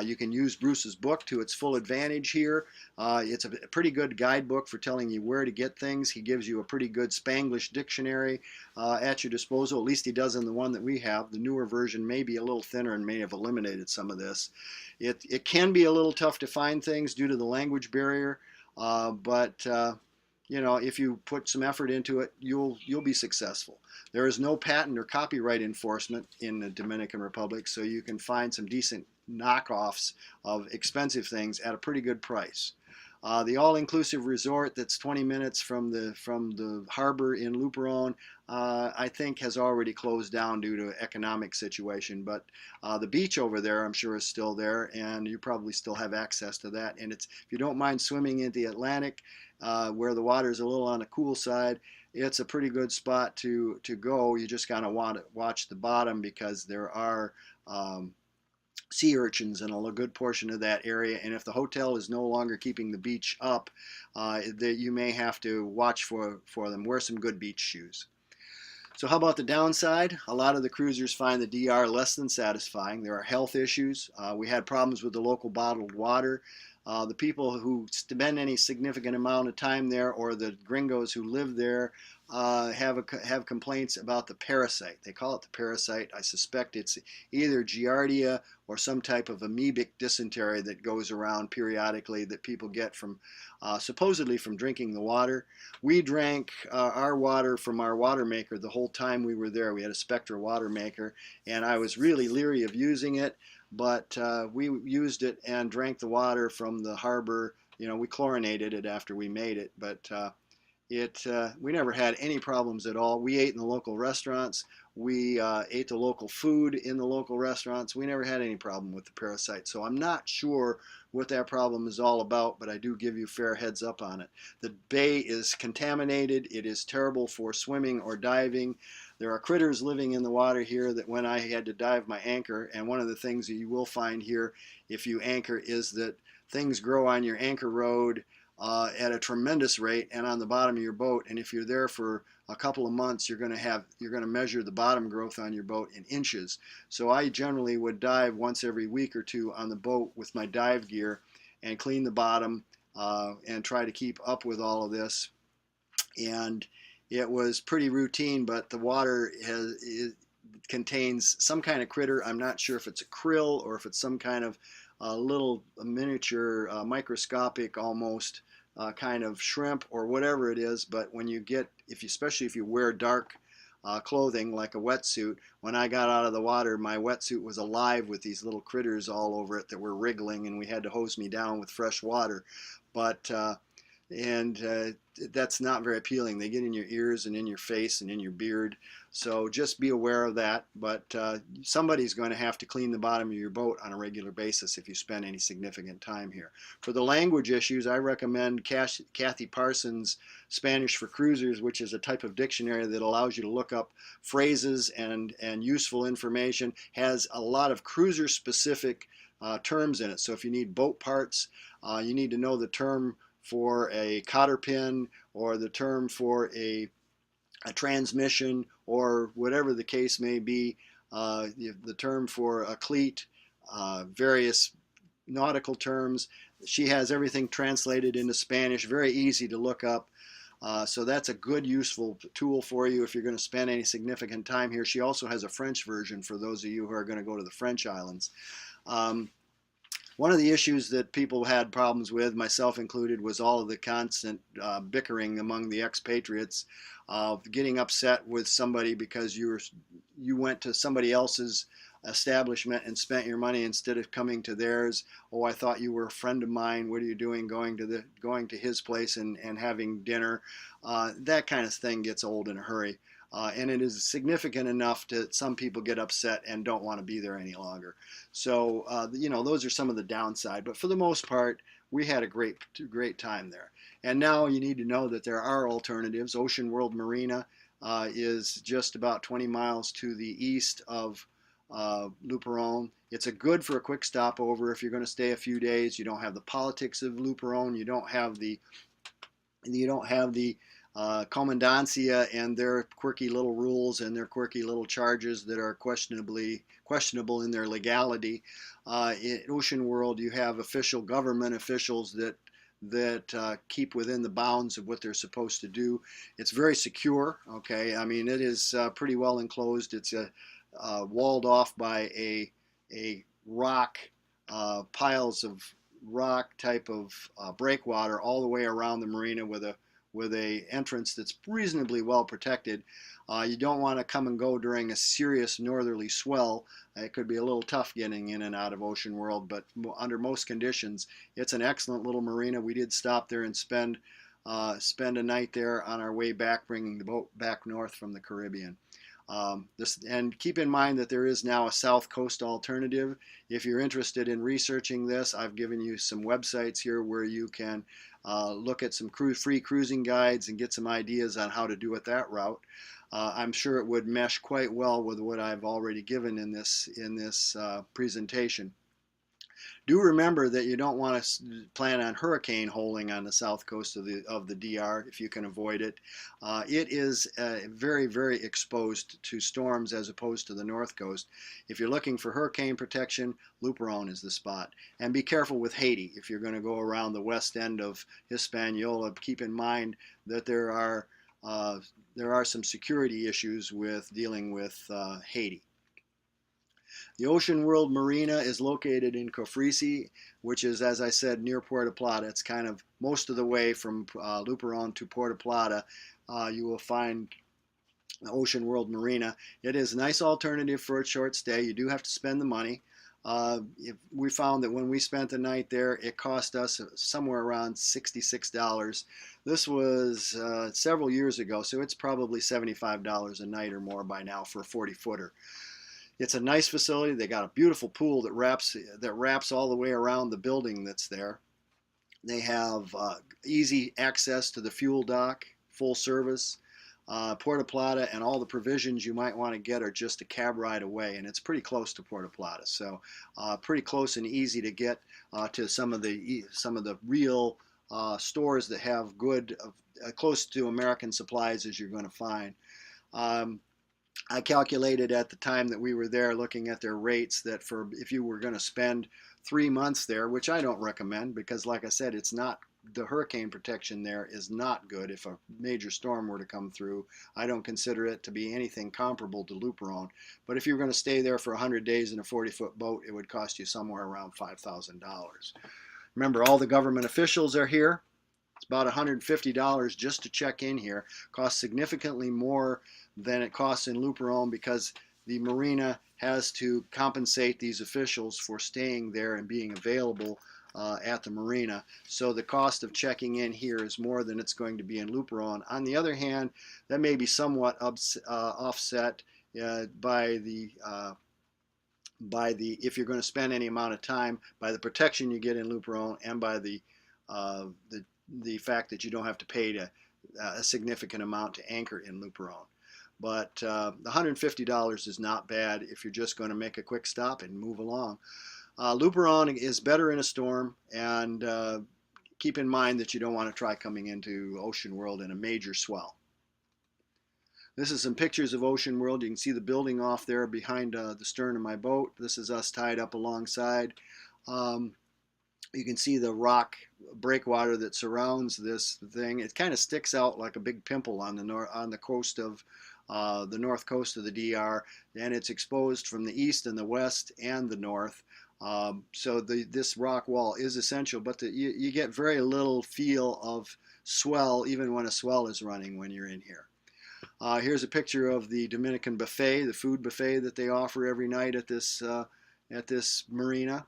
A: You can use Bruce's book to its full advantage here. It's a pretty good guidebook for telling you where to get things. He gives you a pretty good Spanglish dictionary at your disposal. At least he does in the one that we have. The newer version may be a little thinner and may have eliminated some of this. It can be a little tough to find things due to the language barrier. But if you put some effort into it, you'll be successful. There is no patent or copyright enforcement in the Dominican Republic, so you can find some decent knockoffs of expensive things at a pretty good price. The all-inclusive resort that's 20 minutes from the harbor in Luperon, I think has already closed down due to economic situation. But the beach over there, I'm sure, is still there, and you probably still have access to that. And if you don't mind swimming in the Atlantic, where the water is a little on the cool side, it's a pretty good spot to go. You just kind of want to watch the bottom because there are sea urchins in a good portion of that area, and if the hotel is no longer keeping the beach up, that you may have to watch for them. Wear some good beach shoes. So how about the downside? A lot of the cruisers find the DR less than satisfying. There are health issues. We had problems with the local bottled water. The people who spend any significant amount of time there, or the gringos who live there, have complaints about the parasite. They call it the parasite. I suspect it's either Giardia or some type of amoebic dysentery that goes around periodically that people get from supposedly from drinking the water. We drank our water from our water maker the whole time we were there. We had a Spectra water maker, and I was really leery of using it, but we used it and drank the water from the harbor. We chlorinated it after we made it, but we never had any problems at all. We ate in the local restaurants. We ate the local food in the local restaurants. We never had any problem with the parasite. So I'm not sure what that problem is all about, but I do give you fair heads up on it. The bay is contaminated. It is terrible for swimming or diving. There are critters living in the water here that when I had to dive my anchor, and one of the things that you will find here if you anchor is that things grow on your anchor rod at a tremendous rate and on the bottom of your boat. And if you're there for a couple of months, you're going to measure the bottom growth on your boat in inches. So I generally would dive once every week or two on the boat with my dive gear and clean the bottom and try to keep up with all of this. And it was pretty routine, but the water contains some kind of critter. I'm not sure if it's a krill or if it's some kind of little miniature microscopic almost kind of shrimp or whatever it is. But when you get, especially if you wear dark clothing like a wetsuit, when I got out of the water, my wetsuit was alive with these little critters all over it that were wriggling, and we had to hose me down with fresh water. But that's not very appealing. They get in your ears and in your face and in your beard. So just be aware of that. But somebody's going to have to clean the bottom of your boat on a regular basis if you spend any significant time here. For the language issues, I recommend Kathy Parsons' Spanish for Cruisers, which is a type of dictionary that allows you to look up phrases and useful information. Has a lot of cruiser-specific terms in it. So if you need boat parts, you need to know the term for a cotter pin or the term for a transmission or whatever the case may be, the term for a cleat, various nautical terms. She has everything translated into Spanish, very easy to look up. So that's a good, useful tool for you if you're going to spend any significant time here. She also has a French version for those of you who are going to go to the French islands. One of the issues that people had problems with, myself included, was all of the constant bickering among the expatriates, getting upset with somebody because you went to somebody else's establishment and spent your money instead of coming to theirs. Oh, I thought you were a friend of mine. What are you doing going to his place and having dinner? That kind of thing gets old in a hurry. And it is significant enough that some people get upset and don't want to be there any longer. So, those are some of the downside. But for the most part, we had a great time there. And now you need to know that there are alternatives. Ocean World Marina is just about 20 miles to the east of Luperon. It's a for a quick stopover if you're going to stay a few days. You don't have the politics of Luperon. You don't have the Comandancia and their quirky little rules and their quirky little charges that are questionable in their legality. In Ocean World, you have official government officials that keep within the bounds of what they're supposed to do. It's very secure. Okay, I mean it is pretty well enclosed. It's walled off by a rock, piles of rock type of breakwater all the way around the marina with with a entrance that's reasonably well protected. You don't want to come and go during a serious northerly swell. It could be a little tough getting in and out of Ocean World, but under most conditions, it's an excellent little marina. We did stop there and spend a night there on our way back, bringing the boat back north from the Caribbean. And keep in mind that there is now a South Coast alternative. If you're interested in researching this, I've given you some websites here where you can look at some free cruising guides and get some ideas on how to do it that route. I'm sure it would mesh quite well with what I've already given in this presentation. Do remember that you don't want to plan on hurricane holing on the south coast of the DR if you can avoid it. It is very, very exposed to storms as opposed to the north coast. If you're looking for hurricane protection, Luperon is the spot. And be careful with Haiti if you're going to go around the west end of Hispaniola. Keep in mind that there are some security issues with dealing with Haiti. The Ocean World Marina is located in Cofresi, which is, as I said, near Puerto Plata. It's kind of most of the way from Luperon to Puerto Plata. You will find the Ocean World Marina. It is a nice alternative for a short stay. You do have to spend the money. We found that when we spent the night there, it cost us somewhere around $66. This was several years ago, so it's probably $75 a night or more by now for a 40-footer. It's a nice facility. They got a beautiful pool that wraps all the way around the building that's there. They have easy access to the fuel dock, full service. Puerto Plata and all the provisions you might want to get are just a cab ride away, and it's pretty close to Puerto Plata, so pretty close and easy to get to some of the real stores that have good, close to American supplies as you're going to find. I calculated at the time that we were there, looking at their rates, that for if you were going to spend 3 months there, which I don't recommend because, like I said, it's not, the hurricane protection there is not good. If a major storm were to come through, I don't consider it to be anything comparable to Luperon. But if you're going to stay there for 100 days in a 40-foot boat, it would cost you somewhere around $5,000. Remember, all the government officials are here. It's about $150 just to check in here. Costs significantly more than it costs in Luperon because the marina has to compensate these officials for staying there and being available at the marina. So the cost of checking in here is more than it's going to be in Luperon. On the other hand, that may be somewhat offset by the if you're going to spend any amount of time, by the protection you get in Luperon and by the fact that you don't have to pay a significant amount to anchor in Luperon. But the $150 is not bad if you're just going to make a quick stop and move along. Luperon is better in a storm, and keep in mind that you don't want to try coming into Ocean World in a major swell. This is some pictures of Ocean World. You can see the building off there behind the stern of my boat. This is us tied up alongside. You can see the rock breakwater that surrounds this thing. It kind of sticks out like a big pimple on the coast of the north coast of the DR, and it's exposed from the east and the west and the north. So this rock wall is essential, but you get very little feel of swell even when a swell is running when you're in here. Here's a picture of the Dominican buffet, the food buffet that they offer every night at this marina.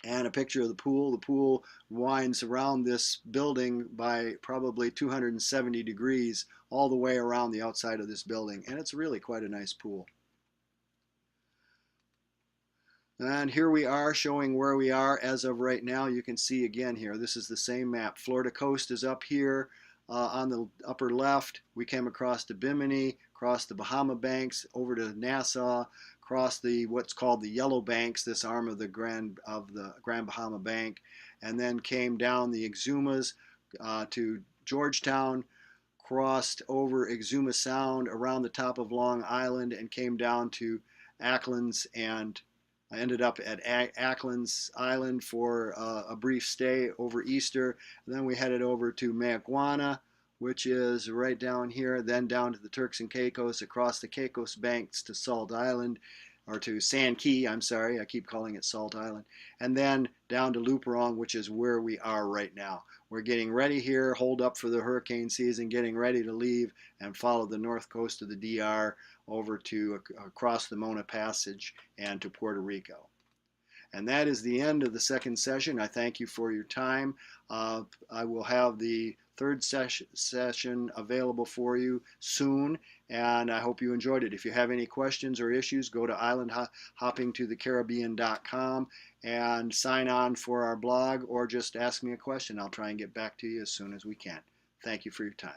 A: And a picture of the pool. The pool winds around this building by probably 270 degrees all the way around the outside of this building, and it's really quite a nice pool. And here we are showing where we are as of right now. You can see again here, this is the same map. Florida coast is up here on the upper left. We came across to Bimini, across the Bahama Banks, over to Nassau, across what's called the Yellow Banks, this arm of the Grand Bahama Bank, and then came down the Exumas to Georgetown, crossed over Exuma Sound around the top of Long Island, and came down to Acklands, and I ended up at Acklands Island for a brief stay over Easter. And then we headed over to Mayaguana, which is right down here, then down to the Turks and Caicos, across the Caicos Banks to Salt Island, or to Sand Key, I'm sorry, I keep calling it Salt Island, and then down to Luperong, which is where we are right now. We're getting ready here, hold up for the hurricane season, getting ready to leave and follow the north coast of the DR over to across the Mona Passage and to Puerto Rico. And that is the end of the second session. I thank you for your time. I will have the third session available for you soon, and I hope you enjoyed it. If you have any questions or issues, go to islandhoppingtothecaribbean.com and sign on for our blog, or just ask me a question. I'll try and get back to you as soon as we can. Thank you for your time.